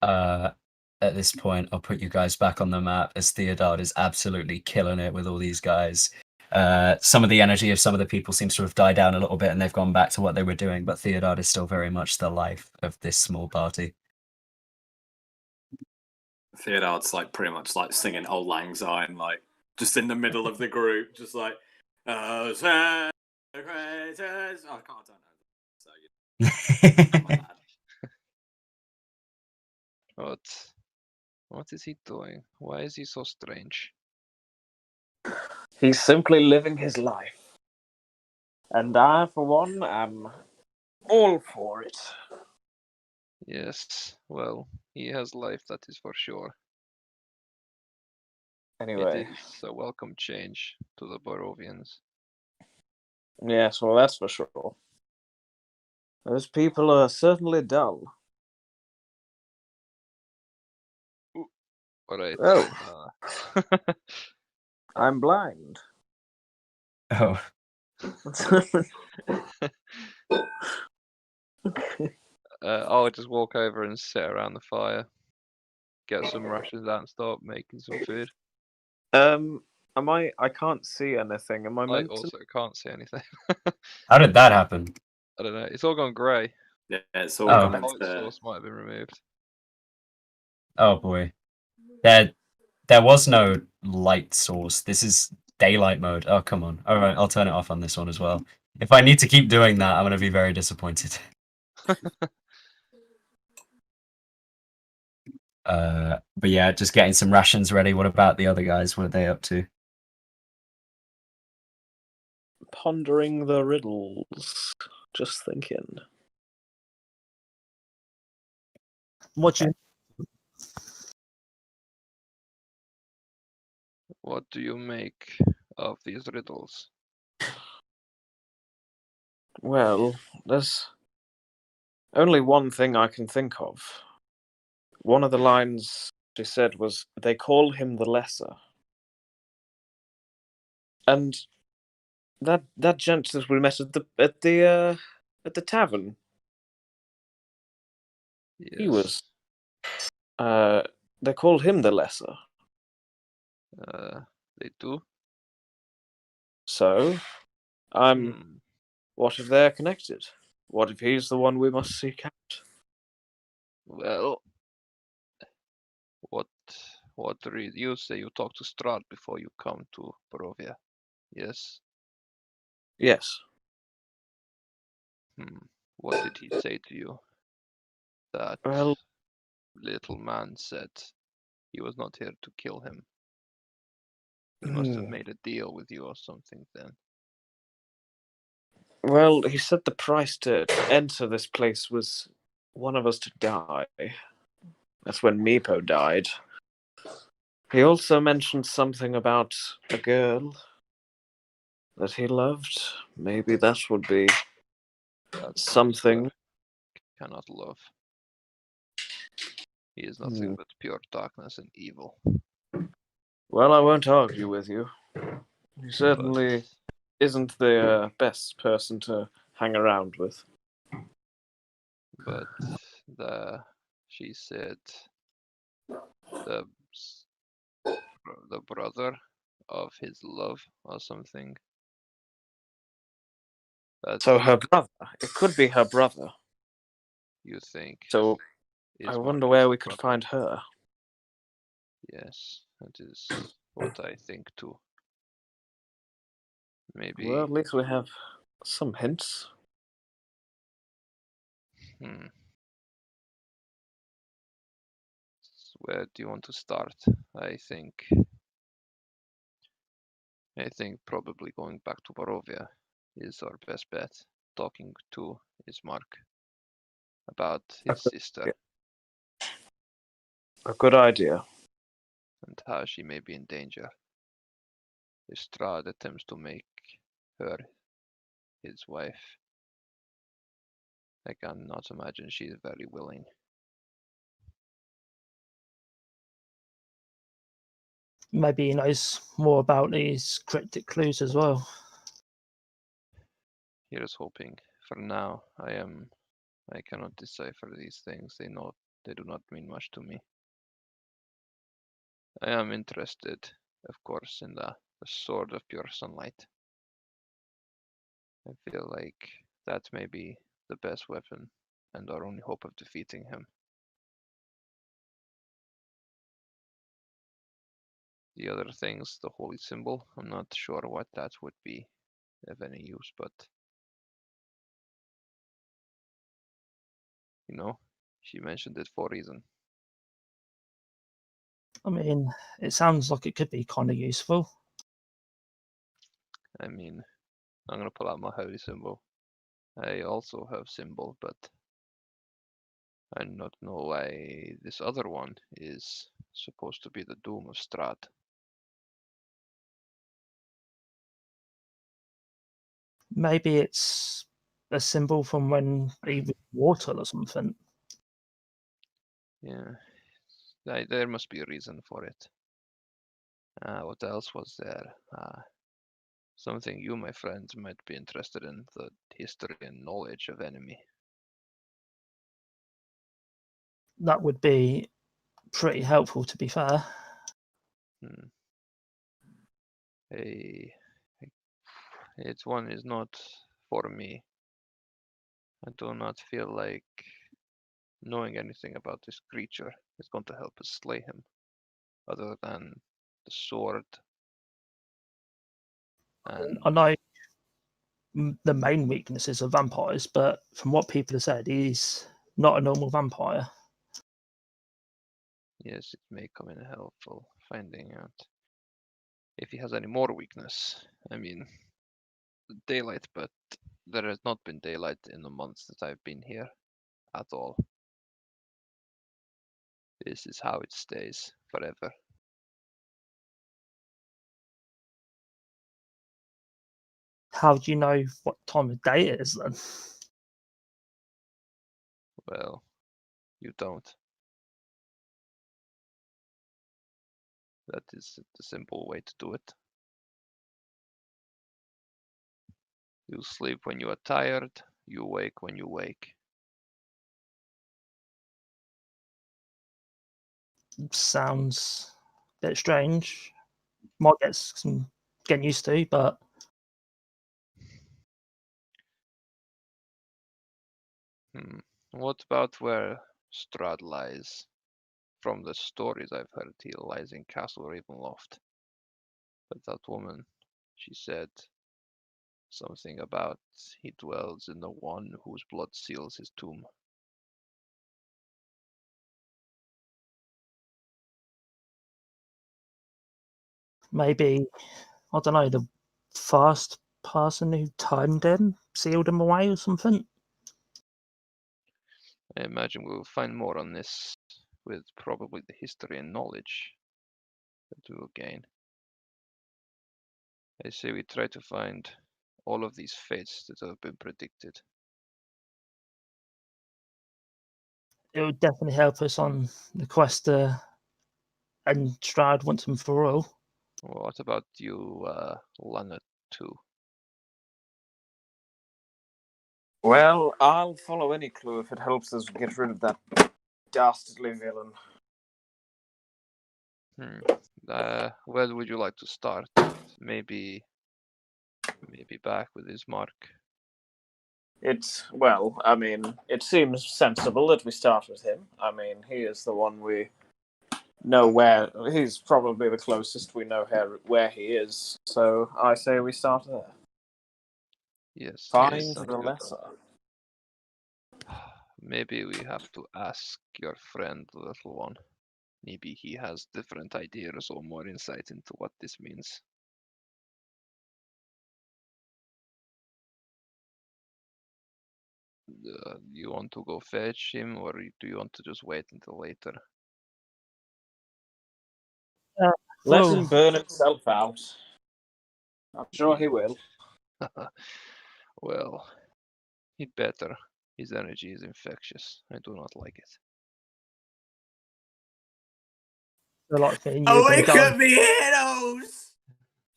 At this point, I'll put you guys back on the map as Theodard is absolutely killing it with all these guys. Some of the energy of some of the people seems to have died down a little bit and they've gone back to what they were doing, but Theodard is still very much the life of this small party. Theodard's like pretty much like singing Old Lang Syne, like just in the middle of the group, just like oh, the greatest. Oh, I don't know. So What is he doing? Why is he so strange? He's simply living his life. And I, for one, am all for it. Yes, well, he has life, that is for sure. Anyway. It is a welcome change to the Barovians. Yes, well, that's for sure. Those people are certainly dull. Alright. Oh. I'm blind. Oh. I'll just walk over and sit around the fire, get some rations out and start making some food. I can't see anything. Am I I meant also can't see anything. How did that happen? I don't know. It's all gone grey. yeah, it's all Oh. gone The light into source might have been removed. Oh boy. There was no light source. This is daylight mode. Oh, come on. Alright, I'll turn it off on this one as well. If I need to keep doing that, I'm going to be very disappointed. But yeah, just getting some rations ready. What about the other guys? What are they up to? Pondering the riddles. Just thinking. What do you What do you make of these riddles? Well, there's only one thing I can think of. One of the lines she said was, "They call him the Lesser." And that gent that we met at the tavern, Yes. he was. They called him the Lesser. They do. So, what if they're connected? What if he's the one we must seek out? Well, what you say you talk to Strahd before you come to Barovia? Yes. Yes. What did he say to you? That Well, little man said he was not here to kill him. He must have made a deal with you or something then. well, he said the price to enter this place was one of us to die. That's when Meepo died. He also mentioned something about a girl that he loved. Maybe that would be something. Cannot love. He is nothing but pure darkness and evil. Well, I won't argue with you. He certainly isn't the best person to hang around with. But she said the brother of his love or something. So her brother. It could be her brother. You think? So I wonder where we could find her. Yes, that is what I think too. Maybe. Well, at least we have some hints. Where do you want to start? I think probably going back to Barovia is our best bet. Talking to Ismark about his sister. A good idea. And how she may be in danger. If Strahd attempts to make her his wife, I cannot imagine she is very willing. Maybe he knows more about these cryptic clues as well. Here's hoping. For now, I cannot decipher these things. They do not mean much to me. I am interested, of course, in the sword of pure sunlight. I feel like that may be the best weapon and our only hope of defeating him. The other things, the holy symbol, I'm not sure what that would be of any use, but she mentioned it for a reason. I mean, it sounds like it could be kind of useful. I mean, I'm gonna pull out my holy symbol. I also have symbol, but I do not know why this other one is supposed to be the doom of Strahd. Maybe it's a symbol from when he was mortal or something. Yeah, there must be a reason for it. What else was there? Something you, my friends, might be interested in, the history and knowledge of enemy. That would be pretty helpful, to be fair. Its one is not for me. I do not feel like knowing anything about this creature is going to help us slay him, other than the sword. And I know the main weaknesses of vampires, but from what people have said, he's not a normal vampire. Yes, it may come in helpful finding out if he has any more weakness. I mean, daylight, but there has not been daylight in the months that I've been here at all. This is how it stays forever. How do you know what time of day it is then? Well, you don't. That is the simple way to do it. You sleep when you are tired, you wake when you wake. Sounds a bit strange. Might get some getting used to, but What about where Strahd lies? From the stories I've heard, he lies in Castle Ravenloft. But that woman, she said something about he dwells in the one whose blood seals his tomb. maybe, I don't know, the first person who turned him sealed him away or something. I imagine we'll find more on this with probably the history and knowledge that we will gain. I say we try to find all of these fates that have been predicted. It would definitely help us on the quest to end Strahd once and for all. What about you, Lanatu? Well, I'll follow any clue if it helps us get rid of that dastardly villain. Where would you like to start? Maybe back with his mark. It seems sensible that we start with him. I mean, he is the one we know where. He's probably the closest we know where he is. So I say we start there. Yes. Find yes, the sounds good. lesser. Maybe we have to ask your friend, the little one. Maybe he has different ideas or more insight into what this means. You want to go fetch him, or do you want to just wait until later? Let Well, him burn himself out. I'm sure he will. Well, he'd better. His energy is infectious. I do not like it. I like me and you Oh, are it going could be heroes!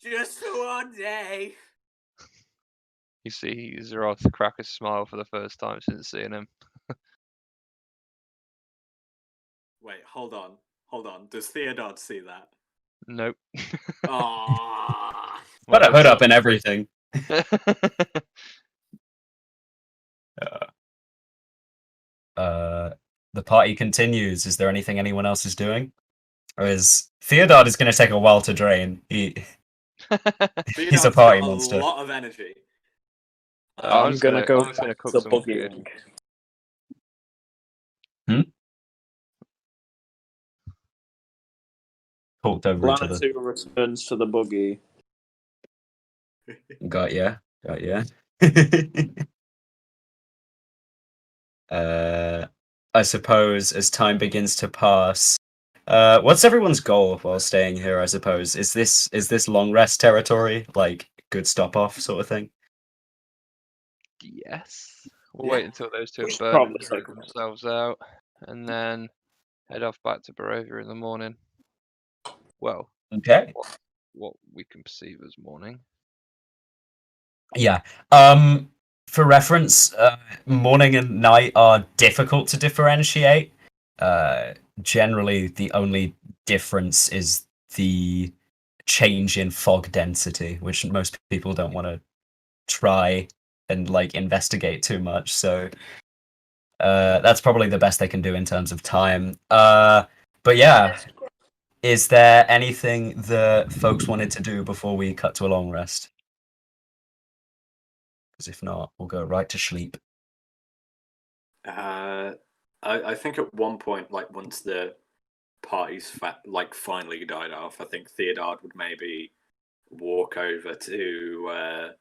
Just for one day! You see Zu'roth crack a smile for the first time since seeing him. Wait, hold on. Does Theodard see that? Nope. Aww. Got a hood up and everything. The party continues. Is there anything anyone else is doing? Or is Theodard is going to take a while to drain? He's a Theodard's party got monster. a lot of energy. I'm gonna go I'm gonna cook to some food. boogieing. Talked over each other. Lanatu returns to the boogie. Got ya. I suppose as time begins to pass, what's everyone's goal while staying here? I suppose is this long rest territory, like good stop off sort of thing? Yes. We'll Yeah. wait until those two We should burn probably and dry take a minute. themselves out, and then head off back to Barovia in the morning. Well, Okay. what we can perceive as morning. Yeah. For reference, morning and night are difficult to differentiate. Generally, the only difference is the change in fog density, which most people don't want to try and like investigate too much. So that's probably the best they can do in terms of time. But yeah, is there anything that folks wanted to do before we cut to a long rest? Because if not, we'll go right to sleep. I think at one point, like once the party's finally died off, I think Theodard would maybe walk over to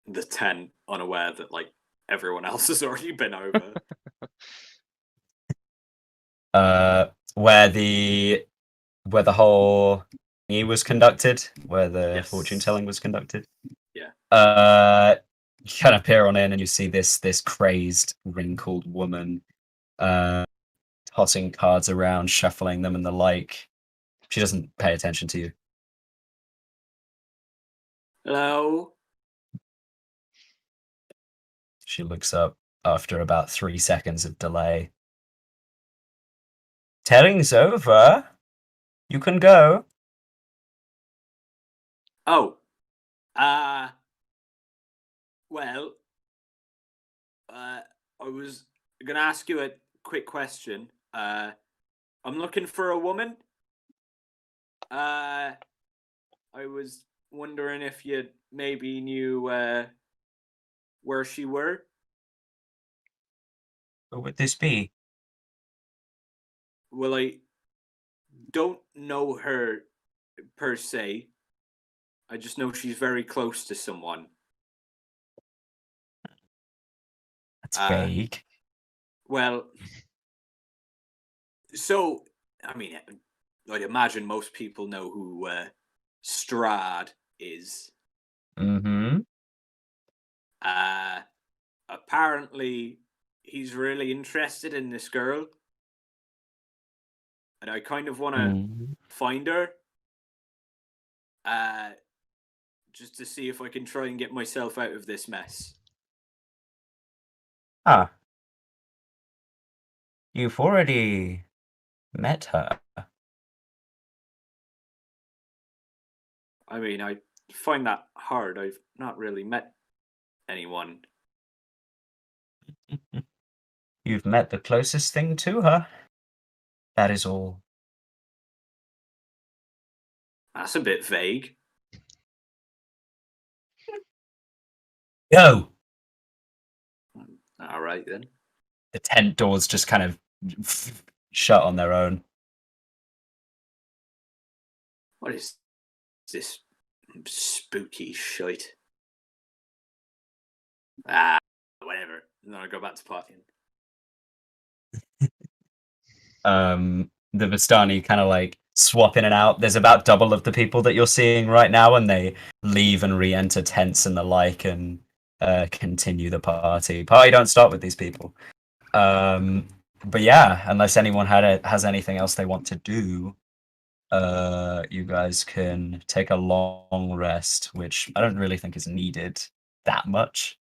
the tent, unaware that like everyone else has already been over. Where the whole was conducted, where the Yes. fortune telling was conducted. Yeah. You kind of peer on in and you see this crazed, wrinkled woman tossing cards around, shuffling them and the like. She doesn't pay attention to you. Hello? She looks up after about 3 seconds of delay. Telling's over. You can go. Oh. Well, I was gonna ask you a quick question. I'm looking for a woman. I was wondering if you maybe knew where she were. What would this be? Well, I don't know her per se. I just know she's very close to someone. That's vague. Well, so, I mean, I'd imagine most people know who Strahd is. Mm-hmm. Apparently, he's really interested in this girl. And I kind of want to find her. Just to see if I can try and get myself out of this mess. Ah. You've already met her. I mean, I find that hard. I've not really met anyone. You've met the closest thing to her. That is all. That's a bit vague. Go! All right, then. The tent doors just kind of shut on their own. What is this spooky shite? Whatever. And then I go back to partying. The Vistani kind of like swap in and out. There's about double of the people that you're seeing right now, and they leave and re-enter tents and the like, and continue the party. Party don't start with these people. But yeah, unless anyone has anything else they want to do, you guys can take a long rest, which I don't really think is needed that much.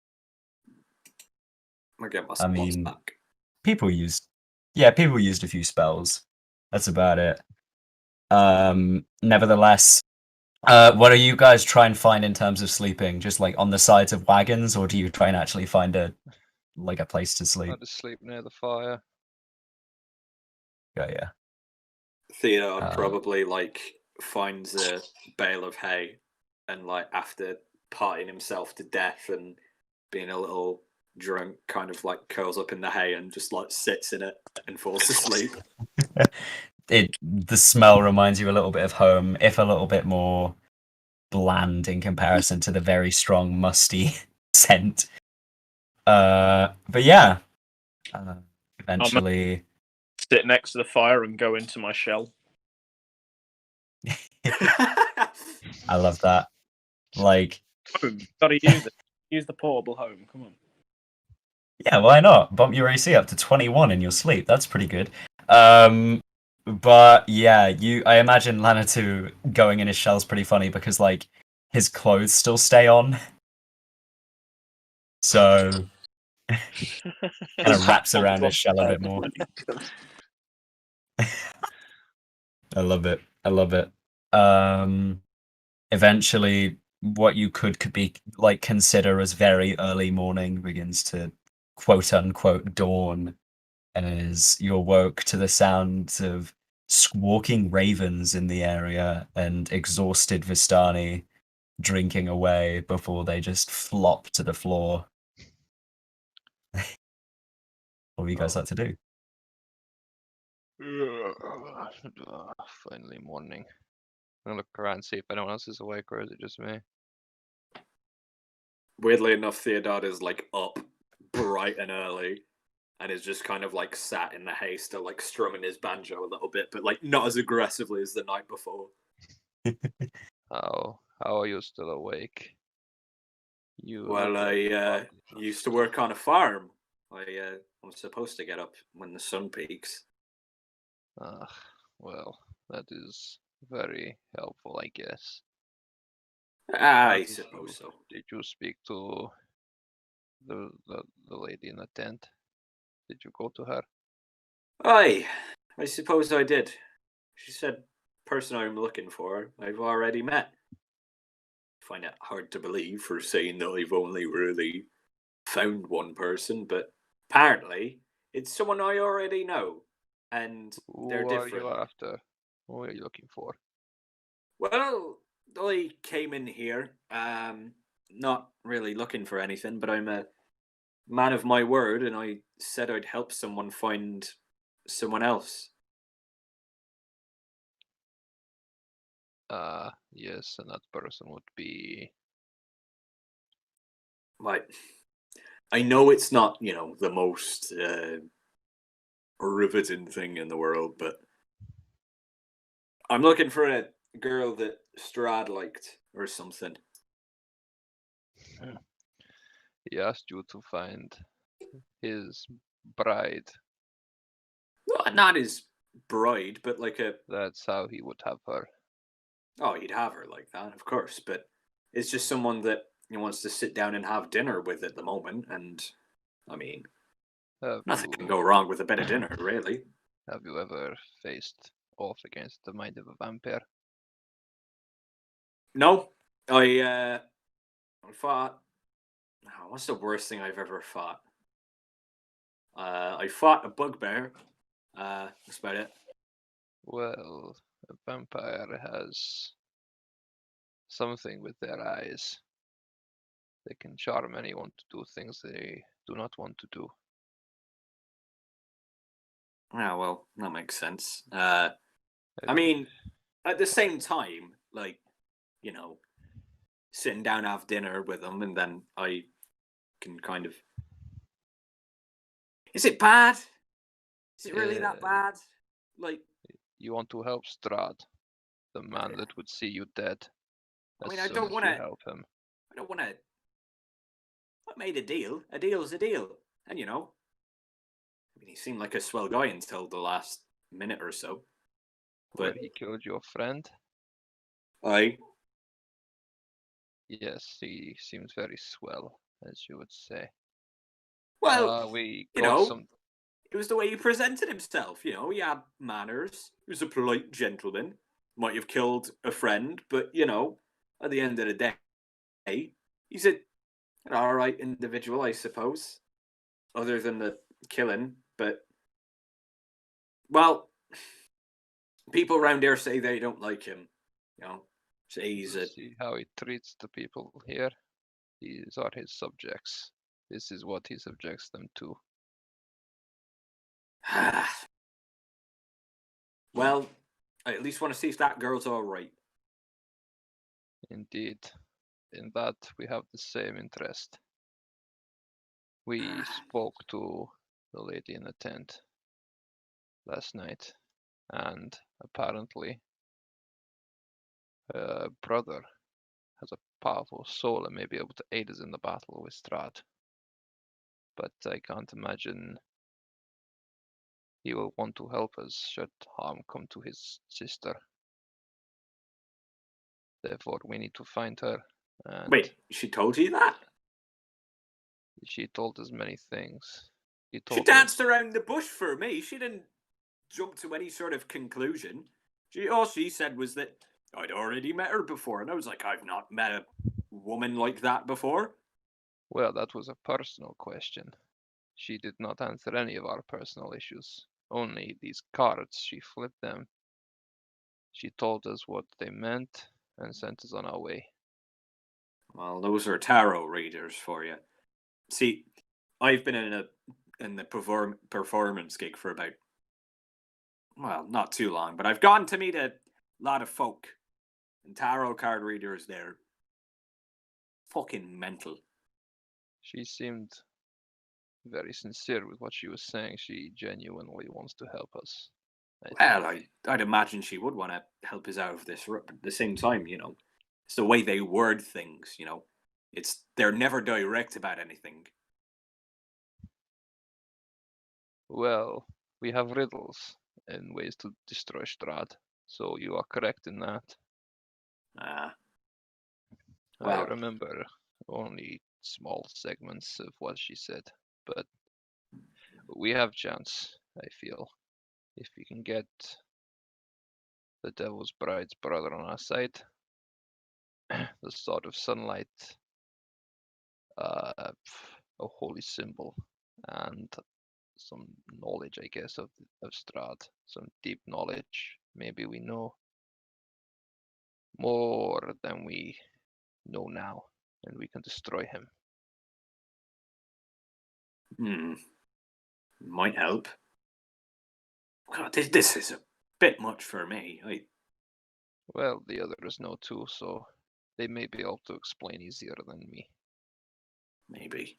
I get my I mean, back. people used a few spells. That's about it. Nevertheless, what do you guys try and find in terms of sleeping? Just like on the sides of wagons, or do you try and actually find a place to sleep? I just sleep near the fire. Yeah. Theodard probably like finds a bale of hay and like after partying himself to death and being a little drunk, kind of like curls up in the hay and just like sits in it and falls asleep. The smell reminds you a little bit of home, if a little bit more bland in comparison to the very strong musty scent. But yeah, eventually sit next to the fire and go into my shell. I love that. Like, home. Gotta use it. Use the portable home. Come on. Yeah, why not? Bump your AC up to 21 in your sleep. That's pretty good. But yeah, I imagine Lanatu going in his shell's pretty funny because like his clothes still stay on. So kind of wraps around his shell a bit more. I love it. Eventually what you could be like consider as very early morning begins to quote unquote dawn, as you're woke to the sounds of squawking ravens in the area and exhausted Vistani drinking away before they just flop to the floor. What do you guys like to do? Finally morning. I'm gonna look around and see if anyone else is awake, or is it just me? Weirdly enough, Theodard is like up bright and early and is just kind of like sat in the hay still like strumming his banjo a little bit, but like not as aggressively as the night before. Oh, how are you still awake? You Well, look like I used to work on a farm. I was supposed to get up when the sun peaks. Ah, well, that is very helpful, I guess. I Did suppose you so. did you speak to the lady in the tent? Did you go to her? I suppose I did. She said, person I'm looking for, I've already met. I find it hard to believe for saying that I've only really found one person, but apparently it's someone I already know, and they're Who are you different. after? Who are you looking for? Well, I came in here, not really looking for anything, but I'm a man of my word, and I said I'd help someone find someone else. Yes, and that person would be. Like, I know it's not, the most riveting thing in the world, but I'm looking for a girl that Strahd liked or something. He asked you to find his bride. Not his bride, but like a. That's how he would have her. Oh, he'd have her like that, of course, but it's just someone that he wants to sit down and have dinner with at the moment, and I mean, nothing can go wrong with a bit of dinner, really. Have you ever faced off against the might of a vampire? No, I fought. Oh, what's the worst thing I've ever fought? I fought a bugbear. That's about it. Well, a vampire has something with their eyes. They can charm anyone to do things they do not want to do. Yeah, well, that makes sense. I mean, at the same time, like, sitting down, have dinner with them, and then I can kind of. Is it bad? Is it really that bad? Like, you want to help Strahd, the man that would see you dead. I mean, I don't want to help him. I don't want to. I made a deal. A deal's a deal, and I mean, he seemed like a swell guy until the last minute or so. But he killed your friend? I. Yes, he seems very swell, as you would say. Well, we you got know, some. it was the way he presented himself. He had manners. He was a polite gentleman. Might have killed a friend, but at the end of the day, he's an all right individual, I suppose. Other than the killing, but well, people around here say they don't like him. Say he's a. See how he treats the people here. These are his subjects. This is what he subjects them to. Well, I at least want to see if that girl's all right. Indeed. In that we have the same interest. We spoke to the lady in the tent last night, and apparently her brother has a powerful soul and may be able to aid us in the battle with Strahd. But I can't imagine he will want to help us should harm come to his sister. Therefore, we need to find her. And Wait, she told you that? she told us many things. She danced around the bush for me. She didn't jump to any sort of conclusion. All she said was that I'd already met her before, and I was like, I've not met a woman like that before. Well, that was a personal question. She did not answer any of our personal issues. Only these cards, she flipped them. She told us what they meant and sent us on our way. Well, those are tarot readers for you. See, I've been in the performance gig for about, well, not too long, but I've gotten to meet a lot of folk, and tarot card readers, they're fucking mental. She seemed very sincere with what she was saying. She genuinely wants to help us. I'd imagine she would want to help us out of this, but at the same time, it's the way they word things, They're never direct about anything. Well, we have riddles and ways to destroy Strahd, so you are correct in that. Ah. I Well. remember only small segments of what she said, but we have chance, I feel. If we can get the Devil's Bride's brother on our side, the Sword of Sunlight, a holy symbol, and some knowledge, I guess, of Strahd, some deep knowledge. Maybe we know more than we know now, and we can destroy him. Might help. God, this is a bit much for me. Well, the others know too, so they may be able to explain easier than me. Maybe.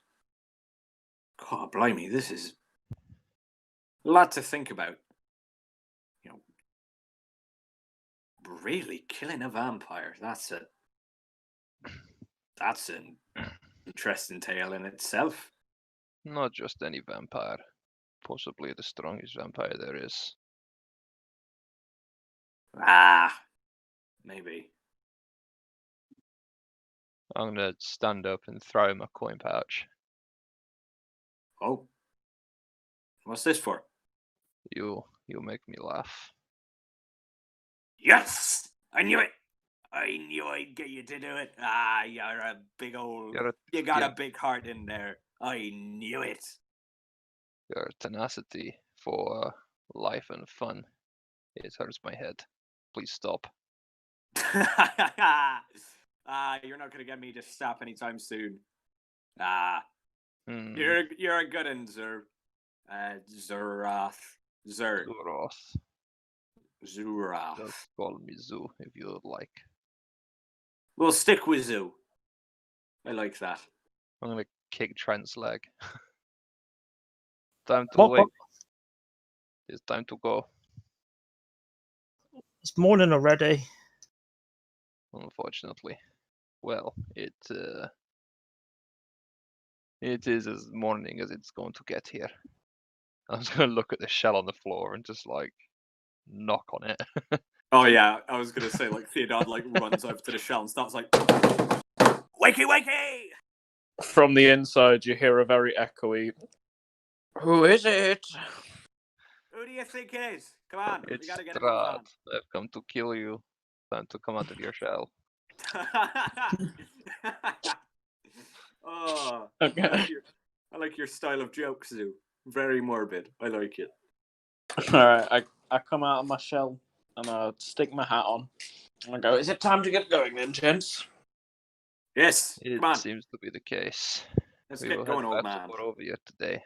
God, blimey, this is a lot to think about. You know, really killing a vampire. That's an interesting tale in itself. Not just any vampire. Possibly the strongest vampire there is. Maybe. I'm gonna stand up and throw him a coin pouch. Oh. What's this for? You make me laugh. Yes! I knew it! I knew I'd get you to do it. You're a big old... You got a big heart in there. I knew it. Your tenacity for life and fun. It hurts my head. Please stop. You're not gonna get me to stop anytime soon. Hmm. You're a good one, Zu'roth. Zu'roth. Zu'roth. Just call me Zu if you would like. We'll stick with Zu. I like that. I'm gonna kick Trent's leg. Time to wait. It's time to go. It's morning already. Unfortunately. Well, it is as morning as it's going to get here. I'm just gonna look at the shell on the floor and just like knock on it. Oh yeah, I was gonna say like Theodard like runs over to the shell and starts like wakey wakey. From the inside, you hear a very echoey. Who is it? Who do you think it is? Come on, we It's gotta get a move on. Strahd. I've come to kill you. Time to come out of your shell. Oh, Okay. I like your style of jokes, Zu. Very morbid. I like it. Alright, I come out of my shell and I stick my hat on. And I go, is it time to get going then, gents? Yes, It come on. seems to be the case. Let's We get will going, head old back man. to Barovia today.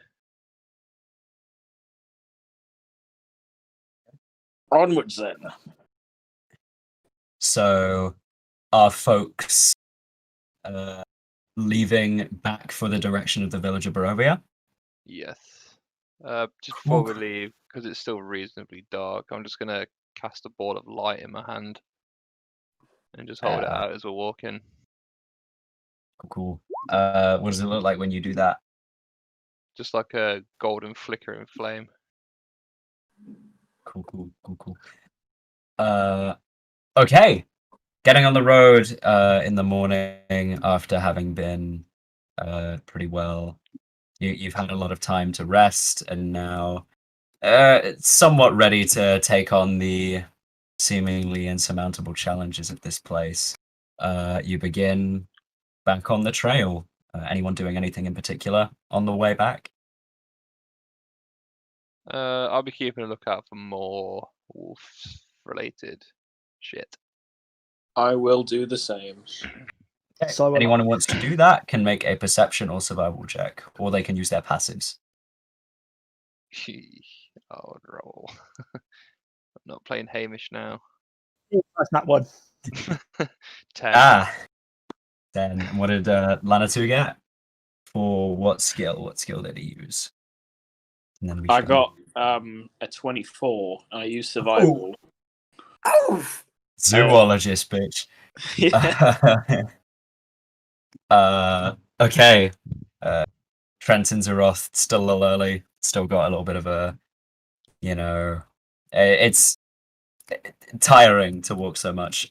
Onwards then. So, are folks leaving back for the direction of the village of Barovia? Yes. Just Cool. before we leave, because it's still reasonably dark, I'm just gonna cast a ball of light in my hand and just hold it out as we're walking. Cool. What does it look like when you do that? Just like a golden flickering flame. Cool. Okay. Getting on the road in the morning after having been pretty well. You've had a lot of time to rest and now somewhat ready to take on the seemingly insurmountable challenges of this place. You begin back on the trail. Anyone doing anything in particular on the way back? I'll be keeping a lookout for more wolf-related shit. I will do the same. Okay. So Anyone who wants to do that can make a perception or survival check, or they can use their passives. Oh, roll. I'm not playing Hamish now. That's that one. 10. Then what did Lanatu get? For what skill? What skill did he use? And then we I shall- got a 24 and I used survival. Oh! Zoologist, bitch. Yeah. Okay. Trent and Zu'roth still a little early. Still got a little bit of a, it's tiring to walk so much.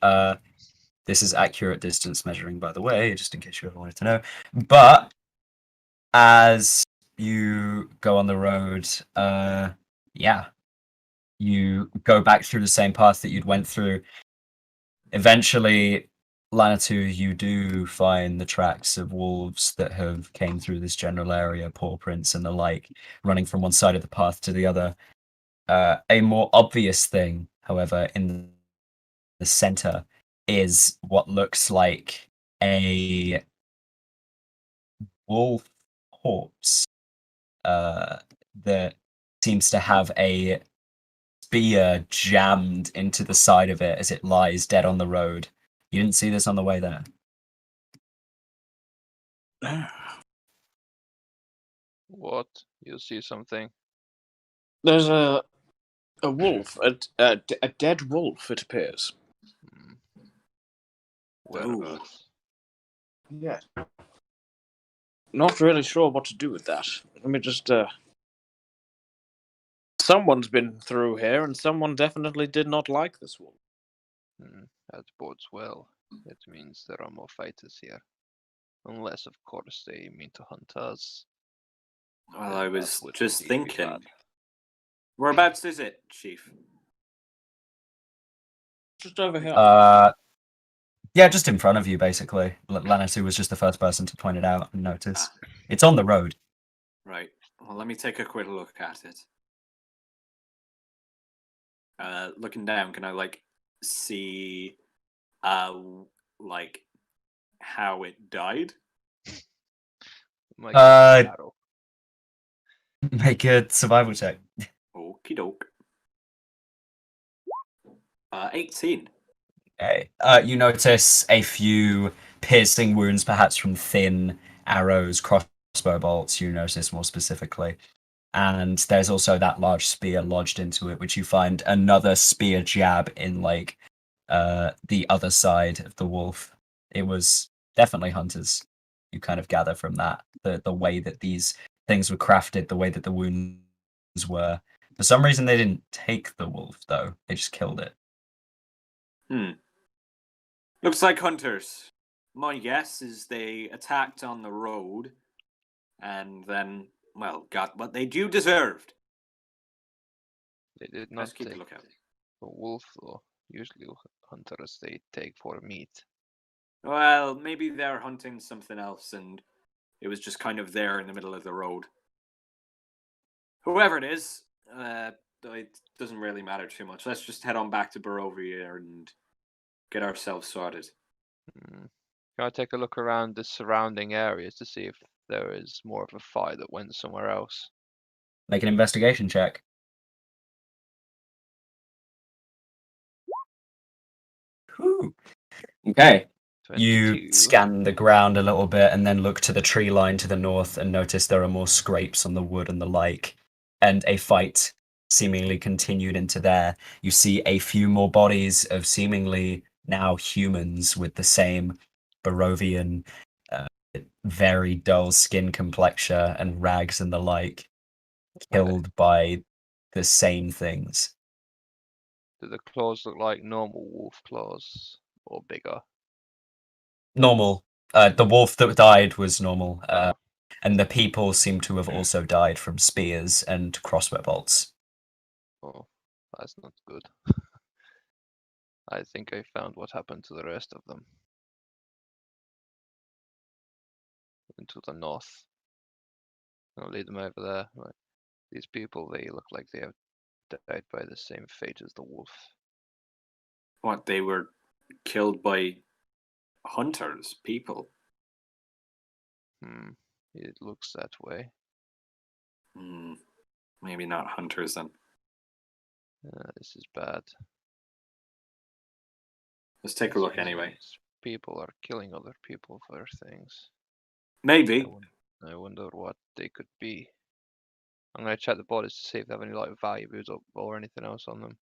This is accurate distance measuring, by the way, just in case you ever wanted to know. But as you go on the road, you go back through the same path that you'd went through. Eventually, Lanatu, you do find the tracks of wolves that have came through this general area, paw prints and the like, running from one side of the path to the other. A more obvious thing, however, in the center is what looks like a wolf corpse that seems to have a spear jammed into the side of it as it lies dead on the road. You didn't see this on the way there? What? You see something? There's a wolf, a dead wolf, it appears. Whereabouts? Yeah. Not really sure what to do with that. Let me just, Someone's been through here, and someone definitely did not like this wolf. That bodes well. It means there are more fighters here. Unless, of course, they mean to hunt us. Well, then I that was would just indeed be thinking. bad. Whereabouts is it, Chief? Just over here. Yeah, just in front of you, basically. Lanatu was just the first person to point it out and notice. It's on the road. Right. Well, let me take a quick look at it. Looking down, can I see, how it died? My God, Arrow. Make a survival check. Okie doke. 18. Okay. You notice a few piercing wounds, perhaps from thin arrows, crossbow bolts, you notice more specifically. And there's also that large spear lodged into it, which you find another spear jab in the other side of the wolf. It was definitely hunters. You kind of gather from that the way that these things were crafted, the way that the wounds were. For some reason, they didn't take the wolf though; they just killed it. Looks like hunters. My guess is they attacked on the road, and then, well, got what they deserved. They did not Let's keep a take lookout. the wolf, though. Usually hunters they take for meat. Well, maybe they're hunting something else, and it was just kind of there in the middle of the road. Whoever it is, it doesn't really matter too much. Let's just head on back to Barovia and get ourselves sorted. Can I take a look around the surrounding areas to see if there is more of a fight that went somewhere else? Make an investigation check. Whew. Okay. 22. You scan the ground a little bit and then look to the tree line to the north and notice there are more scrapes on the wood and the like, and a fight seemingly continued into there. You see a few more bodies of seemingly now humans with the same Barovian, very dull skin complexion and rags and the like, killed by the same things. Do the claws look like normal wolf claws or bigger? Normal. The wolf that died was normal. And the people seem to have also died from spears and crossbow bolts. Oh, that's not good. I think I found what happened to the rest of them. Into the north. I'll lead them over there. Right. These people, they look like they have died by the same fate as the wolf. What, they were killed by hunters, people? It looks that way. Maybe not hunters then. This is bad. Let's take a look anyway. People are killing other people for things. Maybe. I wonder what they could be. I'm going to check the bodies to see if they have any valuables or anything else on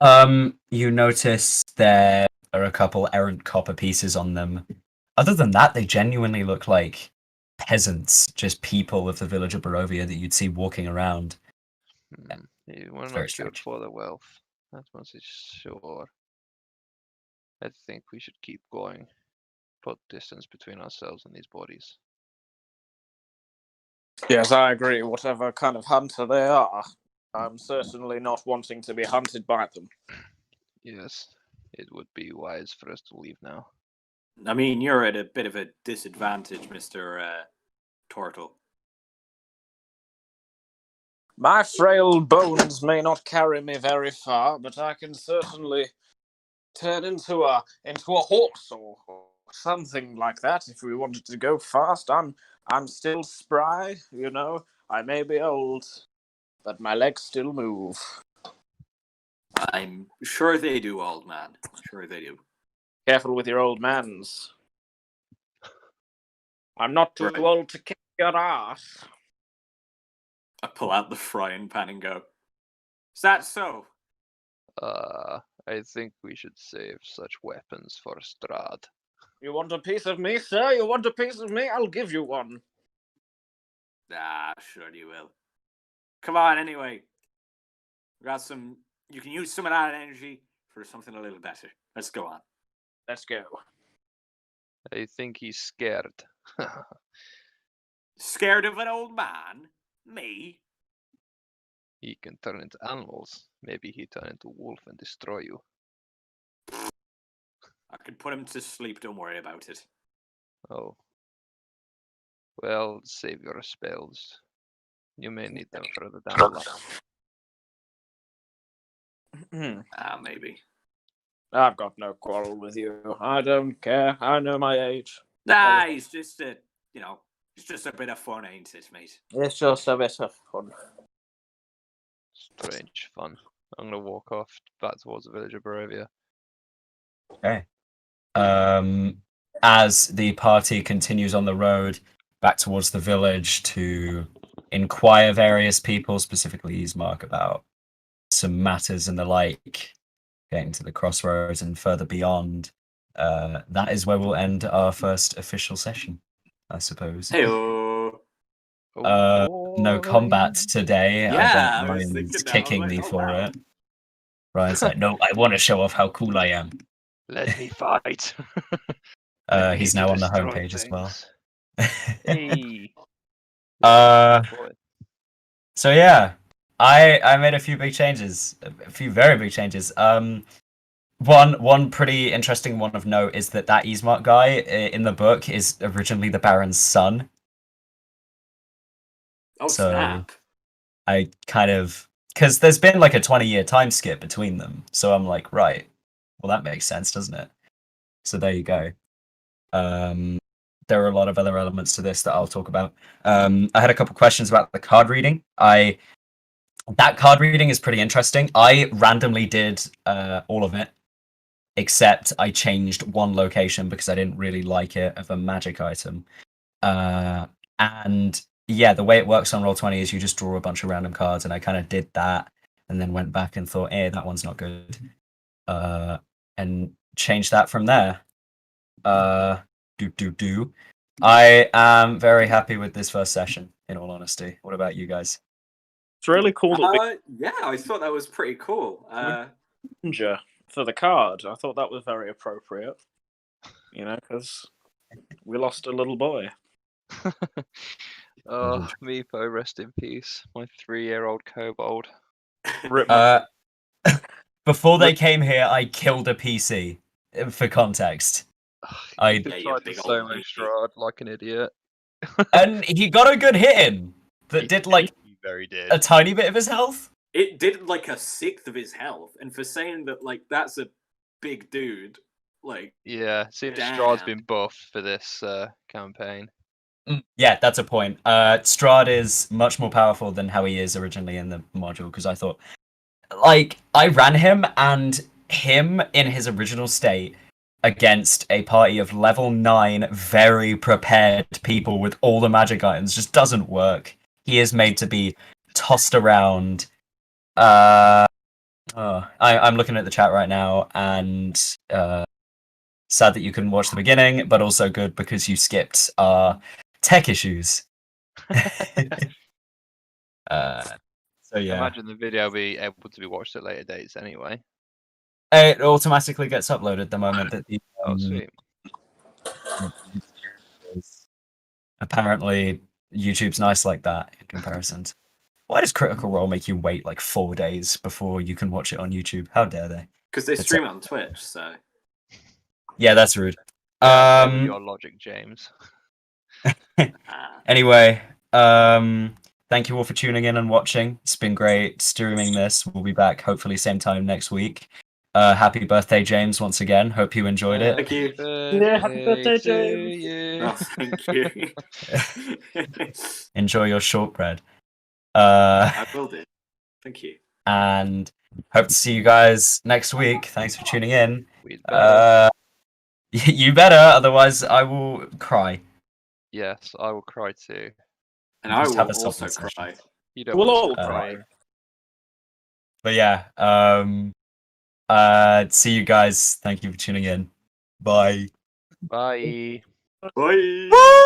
them. You notice there are a couple errant copper pieces on them. other than that, they genuinely look like peasants, just people of the village of Barovia that you'd see walking around. We're It's not very here strange. for the wealth. That much is sure. I think we should keep going. Put distance between ourselves and these bodies. Yes, I agree. Whatever kind of hunter they are, I'm certainly not wanting to be hunted by them. Yes, it would be wise for us to leave now. I mean, you're at a bit of a disadvantage, Mr. Turtle. My frail bones may not carry me very far, but I can certainly turn into a horse or something like that if we wanted to go fast. I'm still spry, you know. I may be old, but my legs still move. I'm sure they do, old man. I'm sure they do. Careful with your old mans. I'm not too Right. old to kick your ass. I pull out the frying pan and go, is that so? I think we should save such weapons for Strahd. You want a piece of me, sir? You want a piece of me? I'll give you one. Ah, sure you will. Come on, anyway. We got some. You can use some of that energy for something a little better. Let's go on. Let's go. I think he's scared. Scared of an old man? Me? He can turn into animals. Maybe he turn into a wolf and destroy you. I can put him to sleep. Don't worry about it. Oh. Well, save your spells. You may need them further down the line. Maybe. I've got no quarrel with you. I don't care. I know my age. Nah, he's just a, it's just a bit of fun, ain't it, mate? It's just a bit of fun. Strange fun. I'm gonna walk off back towards the village of Barovia. Okay. As the party continues on the road back towards the village to inquire various people, specifically Ismark, about some matters and the like, getting to the crossroads and further beyond, that is where we'll end our first official session, I suppose. Hey-o. No combat today. Yeah, I bet I was Ryan's thinking that. kicking I was me like, oh, for wow. it. Ryan's like, no, I want to show off how cool I am. Let me fight. He's now on the homepage as well. Hey. So yeah, I made a few big changes, a few very big changes. One pretty interesting one of note is that Ismark guy in the book is originally the Baron's son. Oh, So snap. I kind of, because there's been like a 20-year time skip between them, so I'm like, right, well that makes sense, doesn't it? So there you go. There are a lot of other elements to this that I'll talk about. I had a couple questions about the card reading. That card reading is pretty interesting. I randomly did all of it, except I changed one location because I didn't really like it of a magic item. And yeah, the way it works on Roll20 is you just draw a bunch of random cards, and I kind of did that, and then went back and thought, that one's not good, and changed that from there. I am very happy with this first session, in all honesty. What about you guys? It's really cool that Yeah, I thought that was pretty cool. Ninja for the card. I thought that was very appropriate. You know, because we lost a little boy. Oh, Meepo, rest in peace. My 3-year-old kobold. Before they came here, I killed a PC. For context, I tried to solo Strahd like an idiot, and he got a good hit in that did like a tiny bit of his health. It did like a 1/6 of his health, and for saying that, like, that's a big dude, like, yeah. Seeing Strahd's been buffed for this campaign. Yeah, that's a point. Strahd is much more powerful than how he is originally in the module, because I thought, like, I ran him, and him in his original state against a party of level 9 very prepared people with all the magic items just doesn't work. He is made to be tossed around. I'm looking at the chat right now, and sad that you couldn't watch the beginning, but also good because you skipped our tech issues. So yeah, Imagine the video will be able to be watched at later dates anyway. it automatically gets uploaded the moment that the Oh, sweet. apparently YouTube's nice like that in comparison. Why does Critical Role make you wait like 4 days before you can watch it on YouTube? How dare they? Because they stream it on Twitch, so. Yeah, that's rude. Your logic, James. Anyway, thank you all for tuning in and watching. It's been great streaming this. We'll be back hopefully same time next week. Happy birthday, James, once again. Hope you enjoyed it. Thank you. Yeah, happy birthday, to James. you. Oh, thank you. Enjoy your shortbread. I will do. Thank you. And hope to see you guys next week. Thanks for tuning in. We'd better. You better, otherwise I will cry. Yes, I will cry too. And I Just have will a also softball cry. session. You don't We'll want all to cry. But yeah, see you guys. Thank you for tuning in. Bye. Bye. Bye.